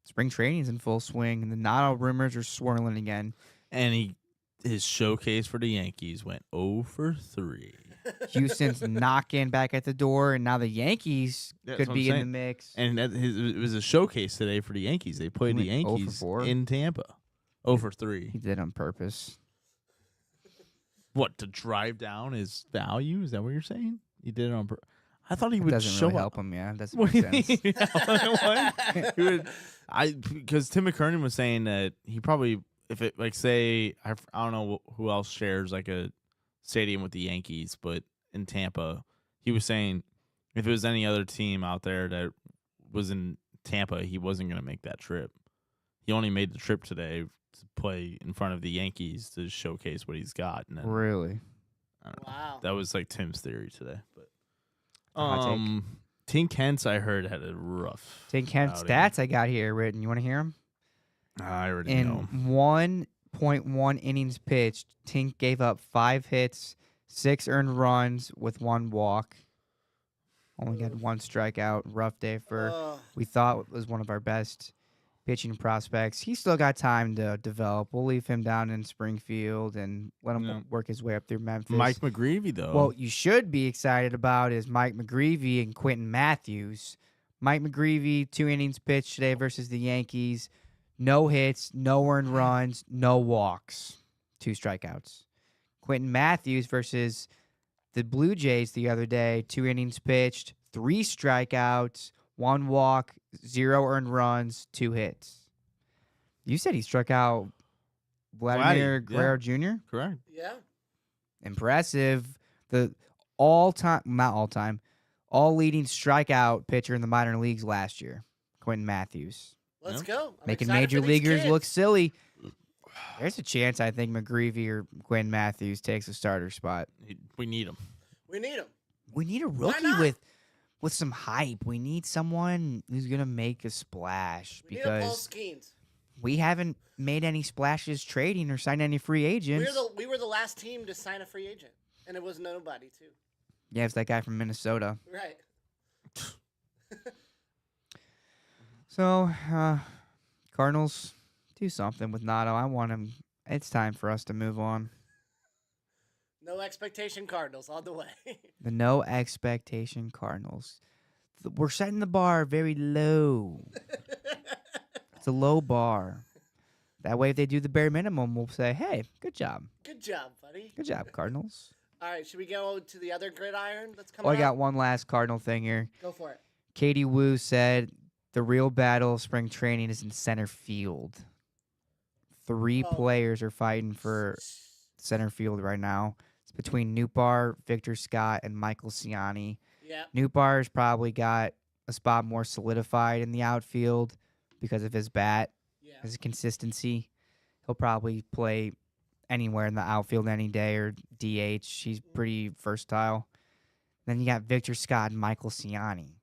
Spring training is in full swing, and the Notto rumors are swirling again. And his showcase for the Yankees went 0 for 3. Houston's knocking back at the door, and now the Yankees Yeah, that's could what be I'm in the saying. mix. And it was a showcase today for the Yankees. They played the He went 0 for Yankees 4. in Tampa. 0 for 3. He did on purpose. What, to drive down his value? Is that what you're saying? He did it on I thought he It would doesn't show really up. help him. Yeah, it doesn't What make do you sense. mean? What? He would- because Tim McKernan was saying that he probably, if it, like, say, I don't know who else shares like a stadium with the Yankees, but in Tampa, he was saying if it was any other team out there that was in Tampa, he wasn't going to make that trip. He only made the trip today to play in front of the Yankees to showcase what he's got. And then, Really? I don't know. Wow. That was like Tim's theory today. But Hot take. Tink Kent's, I heard, had a rough. Take Kent's outing. stats I got here written. You want to hear them? I already In know. 1.1 innings pitched, Tink gave up 5 hits, 6 earned runs with 1 walk. Only got 1 strikeout. Rough day for Ugh. we thought was one of our best pitching prospects. He's still got time to develop. We'll leave him down in Springfield and let him Yeah. work his way up through Memphis. Mike McGreevy, though. Well, you should be excited about is Mike McGreevy and Quentin Matthews. Mike McGreevy, 2 innings pitched today versus the Yankees. No hits, no earned runs, no walks, 2 strikeouts. Quentin Matthews versus the Blue Jays the other day, 2 innings pitched, 3 strikeouts, 1 walk, 0 earned runs, 2 hits. You said he struck out Vladimir Vladdy, Guerrero Jr.? correct. Yeah. Impressive. The all-time, not all-time, all-leading strikeout pitcher in the minor leagues last year, Quentin Matthews. Let's Yep. go. I'm Making excited major for these leaguers look kids. silly. There's a chance I think McGreevy or Quentin Matthews takes a starter spot. We need him. We need them. We need a rookie not? with some hype. We need someone who's gonna make a splash We need a Paul because Skeens. we haven't made any splashes trading or signed any free agents. We were the last team to sign a free agent, and it was nobody too. Yeah, it's that guy from Minnesota. Right. So, Cardinals, do something with Nato. I want him. It's time for us to move on. No expectation Cardinals all the way. The no expectation Cardinals. We're setting the bar very low. It's a low bar. That way, if they do the bare minimum, we'll say, hey, good job. Good job, buddy. Good job, Cardinals. All right, should we go to the other gridiron that's coming Oh, I up? got one last Cardinal thing here. Go for it. Katie Wu said the real battle of spring training is in center field. 3 Oh. players are fighting for center field right now. It's between Newbar, Victor Scott, and Michael Ciani. Yeah. Newbar's probably got a spot more solidified in the outfield because of his bat, Yeah. his consistency. He'll probably play anywhere in the outfield any day or DH. He's pretty versatile. Then you got Victor Scott and Michael Ciani.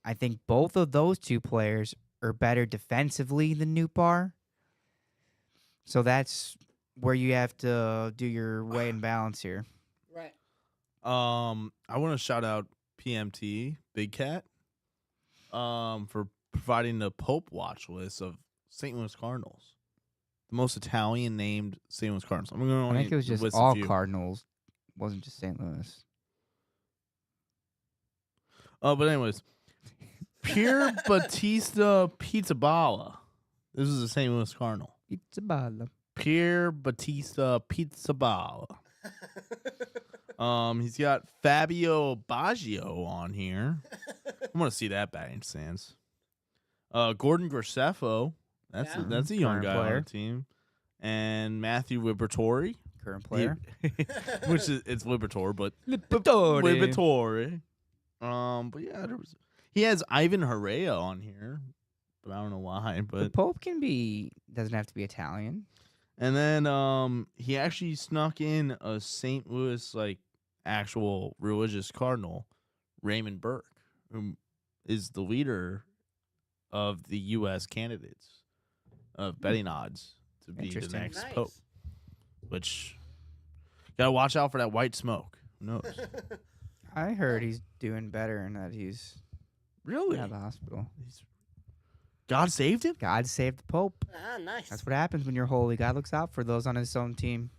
I think both of those 2 players are better defensively than Newbar. So that's where you have to do your weigh and balance here. Right. I want to shout out PMT Big Cat for providing the Pope watch list of St. Louis Cardinals, the most Italian named St. Louis Cardinals. I'm going to I think it was just list a all few. Cardinals. It wasn't just St. Louis. But anyways, Pier Batista Pizzaballa. This is a St. Louis Cardinal. It's a bottle. Pier Batista Pizzaballa. He's got Fabio Baggio on here. I want to see that batting stance. Gordon Graceffo. Yeah. That's a young Current guy player. on the team. And Matthew Liberatore. Current player. Which is it's Liberatore, but Liberatore. Liberatore. But yeah, he has Ivan Herrera on here, but I don't know why. The But Pope doesn't have to be Italian. and then he actually snuck in a St. Louis like actual religious cardinal, Raymond Burke, who is the leader of the U.S. candidates of betting odds to be the Interesting. next Nice. pope. Which gotta watch out for that white smoke. Who knows? I heard he's doing better and that he's Really? out of the hospital. God saved him? God saved the Pope. Ah, nice. That's what happens when you're holy. God looks out for those on his own team.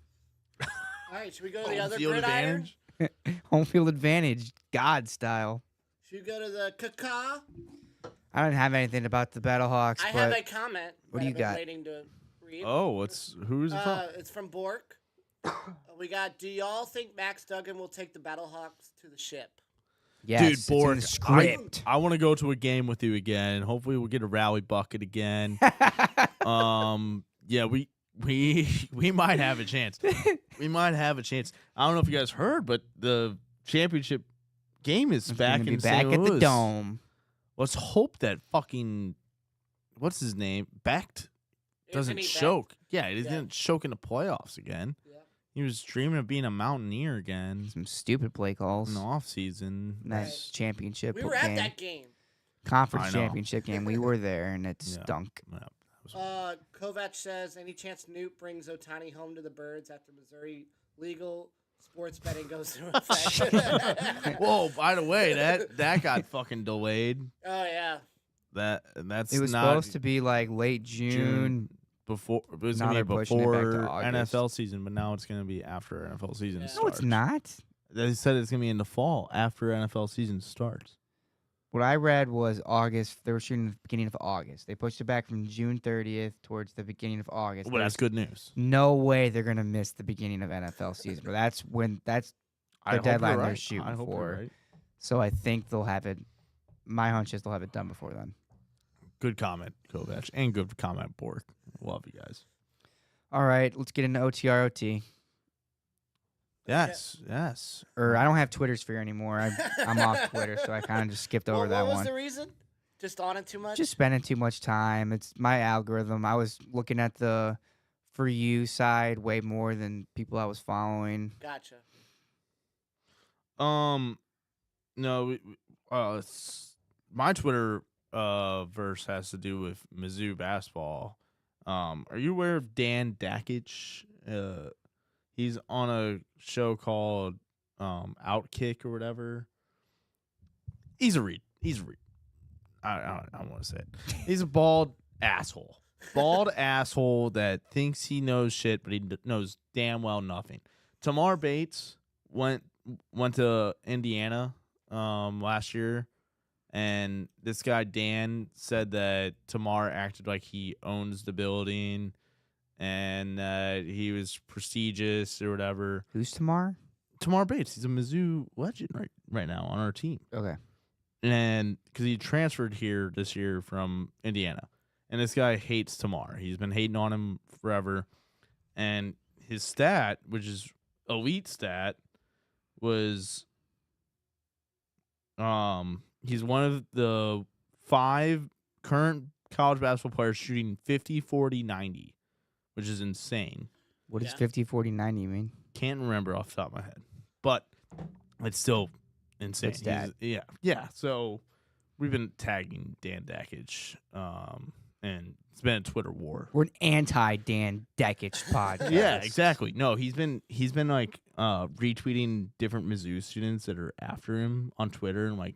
All right, should we go to the Home other field gridiron? advantage? Home field advantage, God style. Should we go to the caca? I don't have anything about the Battlehawks, I but have a comment. what that do you I've been got? Waiting to read. Oh, who's it from? It's from Bork. We got. Do y'all think Max Duggan will take the Battlehawks to the ship? Yes, Dude, it's in Bork, the script. I want to go to a game with you again. Hopefully, we'll get a rally bucket again. Yeah, we might have a chance. We might have a chance. I don't know if you guys heard, but the championship game is It's back gonna in be back St. at the Louis. Dome. Let's hope that fucking what's his name Becht doesn't Anthony Beck. choke. Yeah, he Yeah. didn't choke in the playoffs again. Yeah. He was dreaming of being a Mountaineer again Some stupid play calls. in the off season. Nice championship We were game. at that game. Conference I know. championship game. We were there, and it Yeah. stunk. Yeah, that was- Kovac says, any chance Newt brings Otani home to the Birds after Missouri legal sports betting goes into effect? Whoa! By the way, that got fucking delayed. Oh yeah. That's It was not supposed to be like late June. before. It was Now gonna they're be pushing it back to before August. NFL season, but now it's gonna be after NFL season Yeah. starts. No, it's not. They said it's gonna be in the fall after NFL season starts. What I read was August. They were shooting the beginning of August. They pushed it back from June 30th towards the beginning of August. Well, that's There's good news. no way they're gonna miss the beginning of NFL season. But that's I the hope you're deadline they're right. shooting I hope you're for. right. So I think they'll have it. My hunch is they'll have it done before then. Good comment, Kovac, and good comment, Bork. Love you guys. All right, let's get into OTROT. Yes, yes. Or I don't have Twitter sphere anymore. I'm off Twitter, so I kind of just skipped over that What was one. the reason? Just on it too much? Just spending too much time. It's my algorithm. I was looking at the For You side way more than people I was following. Gotcha. No, my Twitter verse has to do with Mizzou basketball. Are you aware of Dan Dakich? He's on a show called Outkick or whatever. He's a read. I don't want to say it. He's a bald asshole. Bald asshole that thinks he knows shit, but he knows damn well nothing. Tamar Bates went to Indiana last year, and this guy Dan said that Tamar acted like he owns the building and that he was prestigious or whatever. Who's Tamar? Tamar Bates, he's a Mizzou legend right now on our team. Okay. And because he transferred here this year from Indiana. And this guy hates Tamar. He's been hating on him forever. And his stat, which is elite stat, was he's one of the 5 current college basketball players shooting 50, 40, 90, which is insane. What does Yeah. 50, 40, 90 mean? Can't remember off the top of my head. But it's still insane. Good stat. Yeah. So we've been tagging Dan Dakich, and it's been a Twitter war. We're an anti-Dan Dekich podcast. Yeah, exactly. No, he's been like retweeting different Mizzou students that are after him on Twitter and like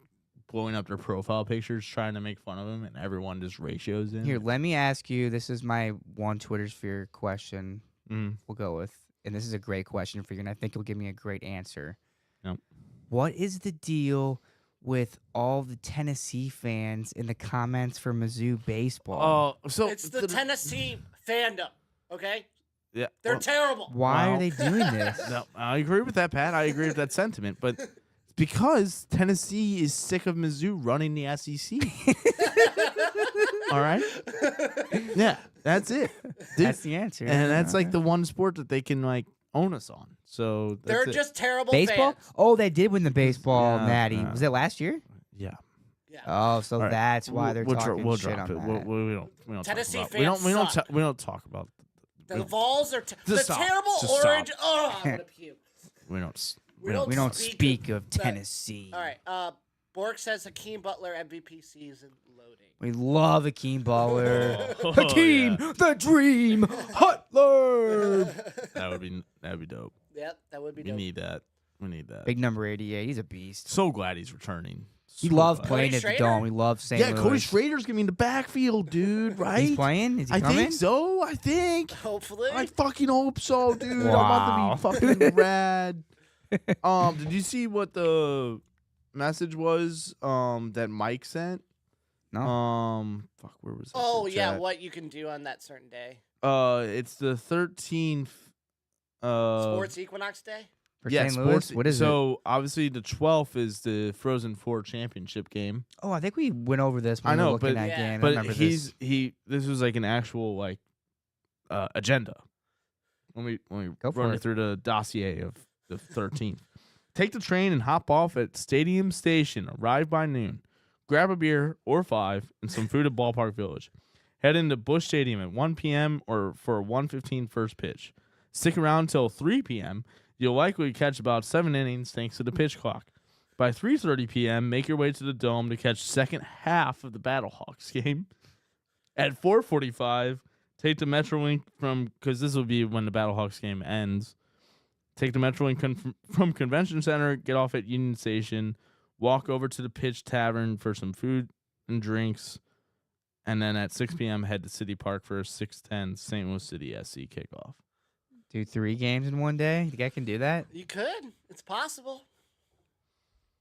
blowing up their profile pictures, trying to make fun of him, and everyone just ratios in. Here, let me ask you. This is my one Twitter sphere question. We'll go with, and this is a great question for you, and I think you'll give me a great answer. Yep. What is the deal with all the Tennessee fans in the comments for Mizzou baseball? So It's the Tennessee fandom, okay? Yeah, They're well, terrible. Why wow. are they doing this? no, I agree with that, Pat. I agree with that sentiment, but it's because Tennessee is sick of Mizzou running the SEC. All right. Yeah, that's it. Dude, That's the answer. and that's like Okay. the one sport that they can like own us on. So that's They're it. just terrible baseball. fans. Oh, they did win the baseball, Yeah, Natty. yeah. Was it last year? Yeah. Yeah. Oh, so All right. that's why they're we'll talking we'll shit drop on it. that. We don't Tennessee talk about, fans we don't suck. we don't talk about The Vols are the stop. terrible Just orange. stop. Oh, I'm gonna puke. we don't We don't we don't speak speak of of that. Tennessee. All right. Bork says Hakeem Butler MVP season loading. We love Hakeem Butler. Oh, Hakeem, yeah. the Dream, Hutler. that'd be dope. Yep, that would be We dope. need that. We need that. Big number 88. He's a beast. So glad he's returning. He So loves glad. playing Cody at the Schrader? Dome. He loves St. Yeah, Louis. Cody Schrader's gonna be in the backfield, dude. Right? He's playing? Is he I coming? think so. I think. Hopefully. I fucking hope so, dude. Wow. I'm about to be fucking rad. Did you see what the message was? That Mike sent. No. Fuck. Where was? That Oh group yeah, chat? what you can do on that certain day. It's the 13th Sports Equinox Day. For Yeah, St. Louis? sports. What is it? So obviously the 12th is the Frozen Four championship game. Oh, I think we went over this when I we were know, looking but- at Yeah. game. I But remember this. this was like an actual like agenda. When we Go for run it. through the dossier of the 13th. Take the train and hop off at Stadium Station. Arrive by noon. Grab a beer or 5 and some food at Ballpark Village. Head into Busch Stadium at 1 p.m. or for a 1:15 first pitch. Stick around till 3 p.m. You'll likely catch about 7 innings thanks to the pitch clock. By 3:30 p.m., make your way to the Dome to catch second half of the Battlehawks game. At 4:45, take the Metrolink because this will be when the Battlehawks game ends. Take the Metrolink from Convention Center, get off at Union Station, walk over to the Pitch Tavern for some food and drinks, and then at 6 p.m. head to City Park for a 6:10 St. Louis City SC kickoff. Do 3 games in one day? You think I can do that? You could. It's possible.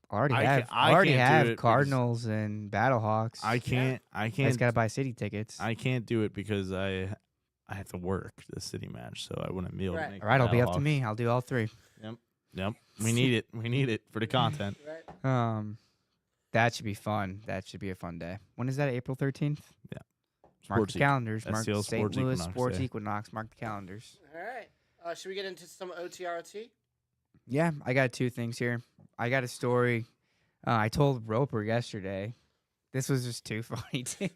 I already I have. ca- I I already can't do have it because Cardinals and Battlehawks. I can't I just gotta buy city tickets. I can't do it because I have to work the City match, so I wouldn't be able Right. to make. All right, it'll be up to Battlehawks. me. I'll do all 3. Yep, we need it. We need it for the content. Right. That should be fun. That should be a fun day. When is that? April 13th. Mark Sports the calendars. Mark STL St. Sports Louis Equinox Sports Day. Equinox. Mark the calendars. All right. Should we get into some OTROT? Yeah, I got 2 things here. I got a story. I told Roper yesterday. This was just too funny, too.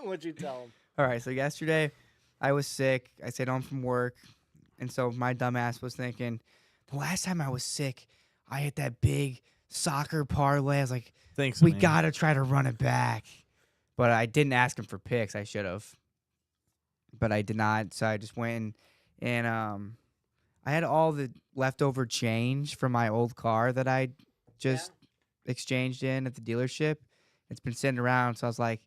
What'd you tell him? All right, so yesterday I was sick. I stayed home from work. And so my dumbass was thinking, the last time I was sick, I hit that big soccer parlay. I was like, Thanks. we man. got to try to run it back. But I didn't ask him for picks. I should have. But I did not. So I just went and I had all the leftover change from my old car that I just exchanged in at the dealership. It's been sitting around. So I was like,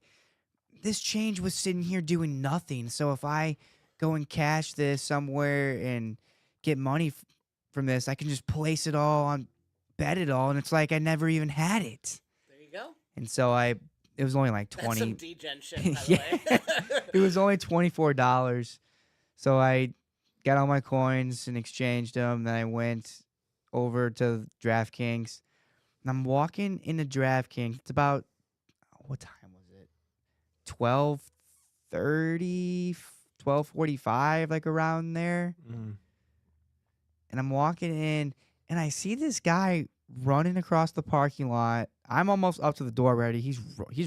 this change was sitting here doing nothing. So if I go and cash this somewhere and get money from this, I can just place it all on, bet it all. And it's like I never even had it. There you go. And so it was only like That's 20. some degen shit, by the Yeah. way. It was only $24. So I got all my coins and exchanged them. Then I went over to DraftKings. And I'm walking into DraftKings. It's about, what time was it? 12:30, 12:45, like around there. Mm. And I'm walking in, and I see this guy running across the parking lot. I'm almost up to the door already. He's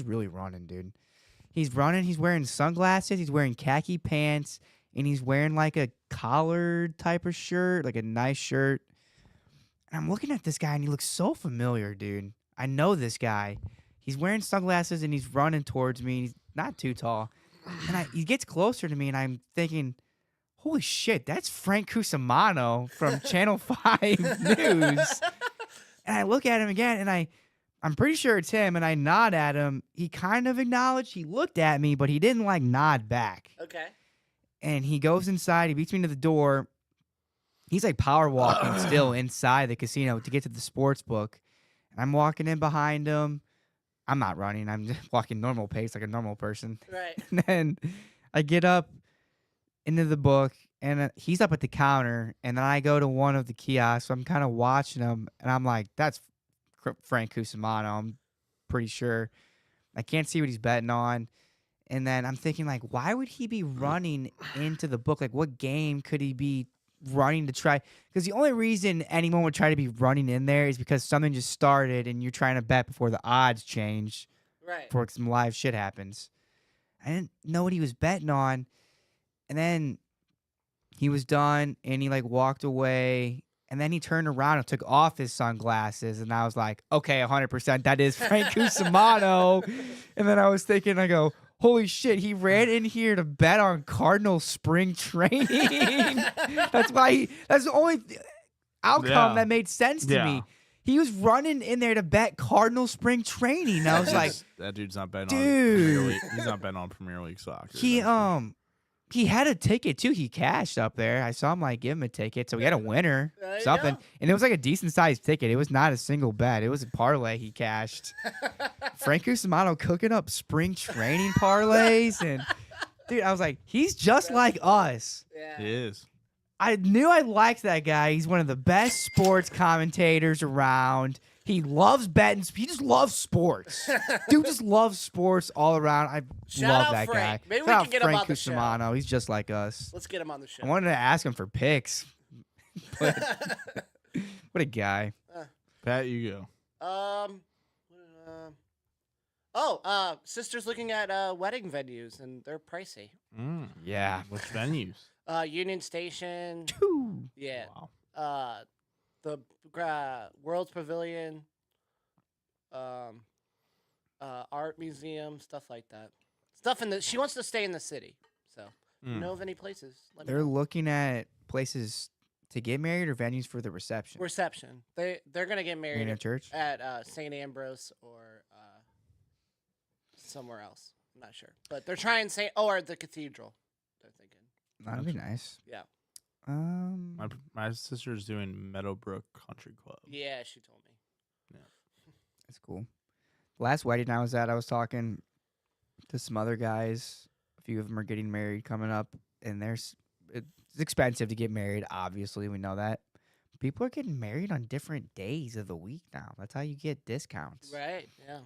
really running, dude. He's running. He's wearing sunglasses. He's wearing khaki pants, and he's wearing like a collared type of shirt, like a nice shirt. And I'm looking at this guy, and he looks so familiar, dude. I know this guy. He's wearing sunglasses, and he's running towards me. He's not too tall. And he gets closer to me, and I'm thinking, holy shit, that's Frank Cusimano from Channel 5 News. And I look at him again, and I'm pretty sure it's him, and I nod at him. He kind of acknowledged. He looked at me, but he didn't, like, nod back. Okay. And he goes inside. He beats me to the door. He's, like, power walking still inside the casino to get to the sports book. And I'm walking in behind him. I'm not running. I'm just walking normal pace like a normal person. Right. And then I get up into the book, and he's up at the counter, and then I go to one of the kiosks. So I'm kind of watching him, and I'm like, that's Frank Cusimano. I'm pretty sure. I can't see what he's betting on. And then I'm thinking, like, why would he be running into the book? Like, what game could he be running to try? Because the only reason anyone would try to be running in there is because something just started, and you're trying to bet before the odds change. Right. Before some live shit happens. I didn't know what he was betting on. And then he was done, and he, like, walked away. And then he turned around and took off his sunglasses. And I was like, okay, 100%, that is Frank Cusimano. And then I was thinking, I go, holy shit, he ran in here to bet on Cardinal spring training. That's the only outcome that made sense to me. He was running in there to bet Cardinal spring training. And I was like, that dude's not betting dude. on Premier League. He's not betting on Premier League soccer. He had a ticket too. He cashed up there. I saw him like give him a ticket, so he had a winner, There you something, go. and it was like a decent sized ticket. It was not a single bet. It was a parlay he cashed. Frank Cusimano cooking up spring training parlays, and dude, I was like, he's just like us. Yeah. He is. I knew I liked that guy. He's one of the best sports commentators around. He loves betting. He just loves sports. Dude just loves sports all around. I Shout love out that Frank. guy. Maybe we Shout can out get him Frank on the show. Cusimano. He's just like us. Let's get him on the show. I wanted to ask him for picks. But what a guy. Pat, you go. Sister's looking at wedding venues and they're pricey. Yeah. Which venues? Union Station. Yeah. Wow. The World's Pavilion. Art museum, stuff like that. She wants to stay in the city. So, if you know of any places? Let me They're know. looking at places to get married or venues for the reception. Reception. They're gonna get In married a church? at St. Ambrose or somewhere else. I'm not sure, but they're trying or the cathedral. They're thinking. That'd be nice. Yeah. My sister's doing Meadowbrook Country Club. Yeah, she told me. That's cool. Last wedding I was at, I was talking to some other guys. A few of them are getting married coming up, and it's expensive to get married. Obviously, we know that. People are getting married on different days of the week now. That's how you get discounts. Right. Yeah.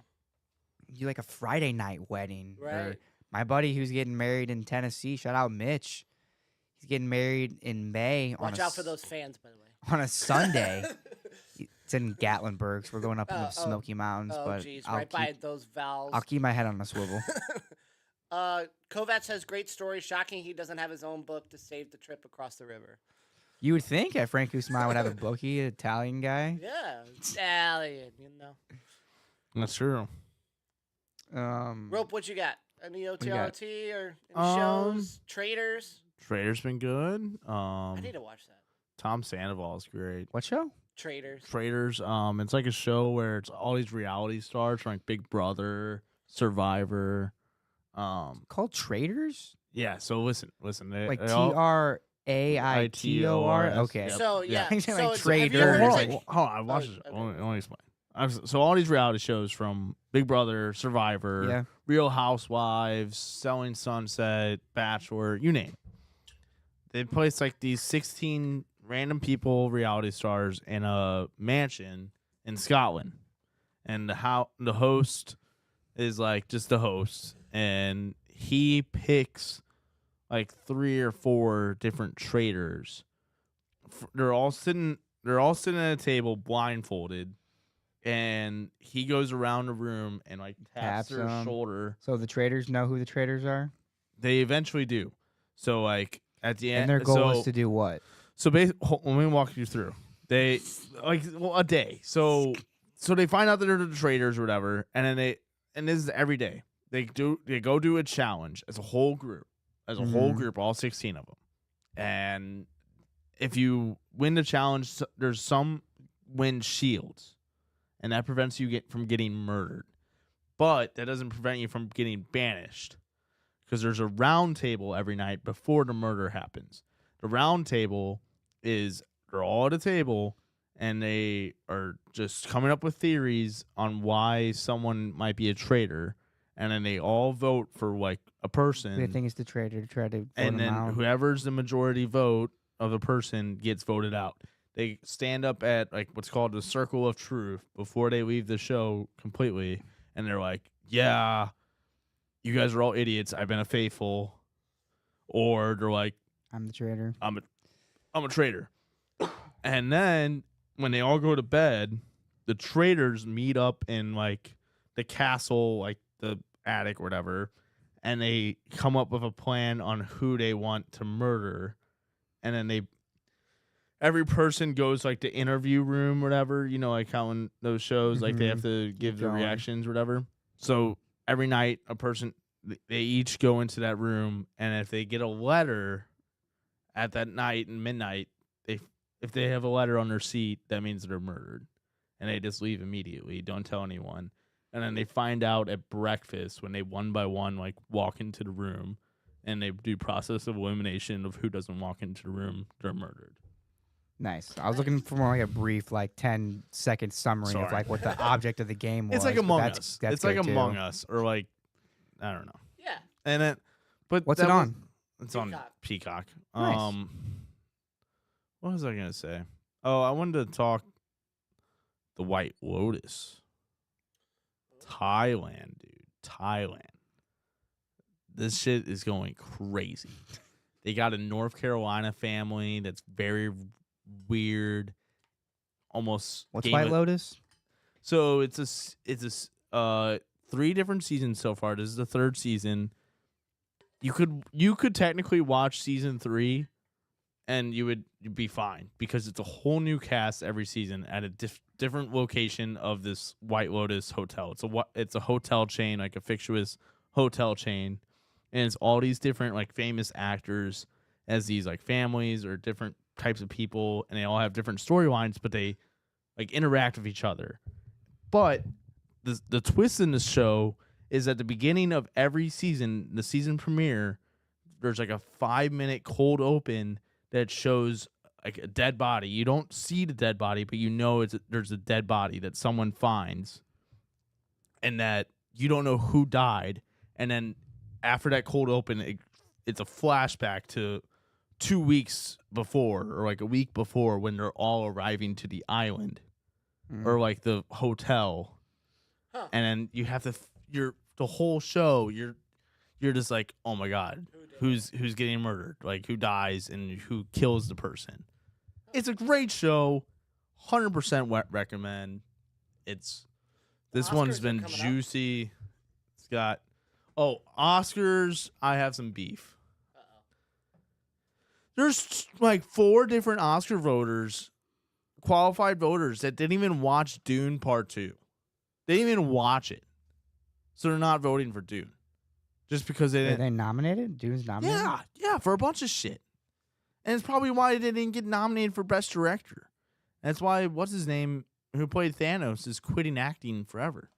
You do like a Friday night wedding. Or Right. my buddy who's getting married in Tennessee, shout out Mitch. He's getting married in May. Watch out for those fans, by the way. On a Sunday. It's in Gatlinburg, so we're going up in the Smoky Mountains. Oh, but jeez, I'll right by those valves. I'll keep my head on a swivel. Kovac has great story. Shocking he doesn't have his own book to save the trip across the river. You would think that Frank Guzman would have a bookie, an Italian guy. Yeah, Italian, you know. That's true. Rope, what you got? Any you got? OTRT or any shows? Traders? Trader's been good. I need to watch that. Tom Sandoval is great. What show? Traders. Traders. It's like a show where it's all these reality stars from like Big Brother, Survivor. Called Traders? Yeah. So listen. Like they all- TRAITOR? Okay. Yep. So, yeah. Like So it's- Traders. have you ever heard, Hold like- on, hold on, I watched it. okay. Let me explain. So all these reality shows from Big Brother, Survivor, Yeah. Real Housewives, Selling Sunset, Bachelor, you name it. They place like these 16 random people, reality stars, in a mansion in Scotland, and the host is like just the host, and he picks like 3 or 4 different traders. They're all sitting at a table blindfolded, and he goes around the room and like taps their them. shoulder. So the traders know who the traders are? They eventually do. So like at the end, And their goal is to do what? So basically, let me walk you through. They a day. So they find out that they're the traders or whatever, and then this is every day. They go do a challenge as a whole group, all 16 of them, and if you win the challenge, there's some win shields, and that prevents you from getting murdered, but that doesn't prevent you from getting banished, because there's a round table every night before the murder happens. The round table is they're all at a table and they are just coming up with theories on why someone might be a traitor, and then they all vote for like a person. The thing is the trader to try to vote And him then out. whoever's the majority vote of the person gets voted out. They stand up at like what's called the circle of truth before they leave the show completely, and they're like, "Yeah, you guys are all idiots. I've been a faithful," or they're like, I'm the trader. I'm a traitor. And then when they all go to bed, the traitors meet up in like the castle, like the attic or whatever, and they come up with a plan on who they want to murder. And then every person goes like the interview room, whatever, you know, like how in those shows, like they have to give the Going. reactions, whatever. So every night they each go into that room, and if they get a letter at that night and midnight, if they have a letter on their seat, that means they're murdered, and they just leave immediately. Don't tell anyone. And then they find out at breakfast when they one by one like walk into the room, and they do process of elimination of who doesn't walk into the room. They're murdered. Nice. I was looking for more like a brief, like 10-second summary of Sorry. like what the object of the game was. It's like but Among that's- Us. that's It's like good, too. Among Us, or like I don't know. Yeah. And but What's that it was- on? It's on Peacock. Peacock. Nice. What was I gonna say? Oh, I wanted to talk the White Lotus. Thailand, dude. Thailand. This shit is going crazy. They got a North Carolina family that's very weird. Almost What's Game White of- Lotus? So it's 3 different seasons so far. This is the 3rd season. You could technically watch season 3 and you'd be fine because it's a whole new cast every season at a different location of this White Lotus hotel. It's a hotel chain, like a fictitious hotel chain, and it's all these different like famous actors as these like families or different types of people, and they all have different storylines, but they like interact with each other. But the twist in the show is at the beginning of every season, the season premiere, there's like a 5-minute cold open that shows like a dead body. You don't see the dead body, but you know there's a dead body that someone finds, and that you don't know who died. And then after that cold open, it's a flashback to 2 weeks before or like a week before when they're all arriving to the island or like the hotel. Huh. And then you have to the whole show you're just like, oh my god, who's getting murdered, like who dies and who kills the person. It's a great show, 100% recommend. This one's Oscars are been coming up. juicy. It's got Oscars. I have some beef. Uh-oh. There's like 4 different Oscar voters, qualified voters, that didn't even watch Dune Part 2. They didn't even watch it. So they're not voting for Dune. Just because they Are didn't. they nominated? Dude's nominated? Yeah, for a bunch of shit. And it's probably why they didn't get nominated for Best Director. That's why, what's his name, who played Thanos, is quitting acting forever.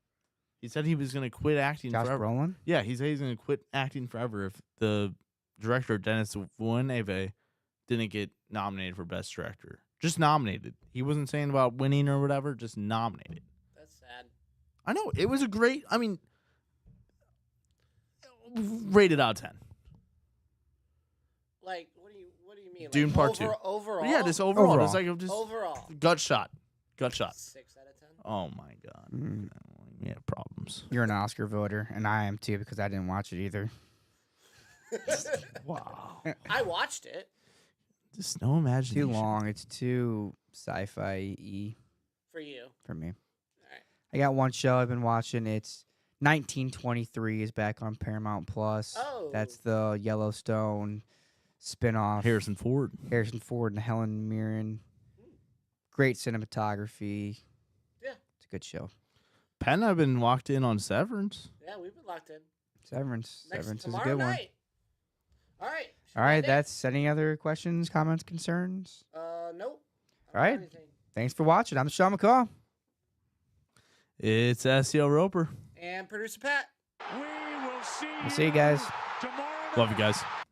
He said he was going to quit acting Josh forever. Brolin? Yeah, he said he's going to quit acting forever if the director, Dennis Villeneuve, didn't get nominated for Best Director. Just nominated. He wasn't saying about winning or whatever, just nominated. That's sad. I know. It was a great, I mean, rated out of 10. Like, what do you mean? Dune like, Part 2. Overall? Yeah, this overall. Overall. It's like just Overall. gut shot. 6 out of 10? Oh my god. Mm. We have problems. You're an Oscar voter, and I am too because I didn't watch it either. Wow. I watched it. Just no imagination. Too long. It's too sci-fi-y For you. for me. Alright. I got one show I've been watching. It's 1923 is back on Paramount Plus. Oh. That's the Yellowstone spinoff. Harrison Ford. Harrison Ford and Helen Mirren. Great cinematography. Yeah. It's a good show. Penn, I've been locked in on Severance. Yeah, we've been locked in. Severance. Severance is a Tomorrow good one. night. All right. Should All we right, end it? that's any other questions, comments, concerns? Nope. I don't All have right. anything. Thanks for watching. I'm Sean McCall. It's SEO Roper. And producer Pat. We will see We'll see you guys. tomorrow Love you guys. night.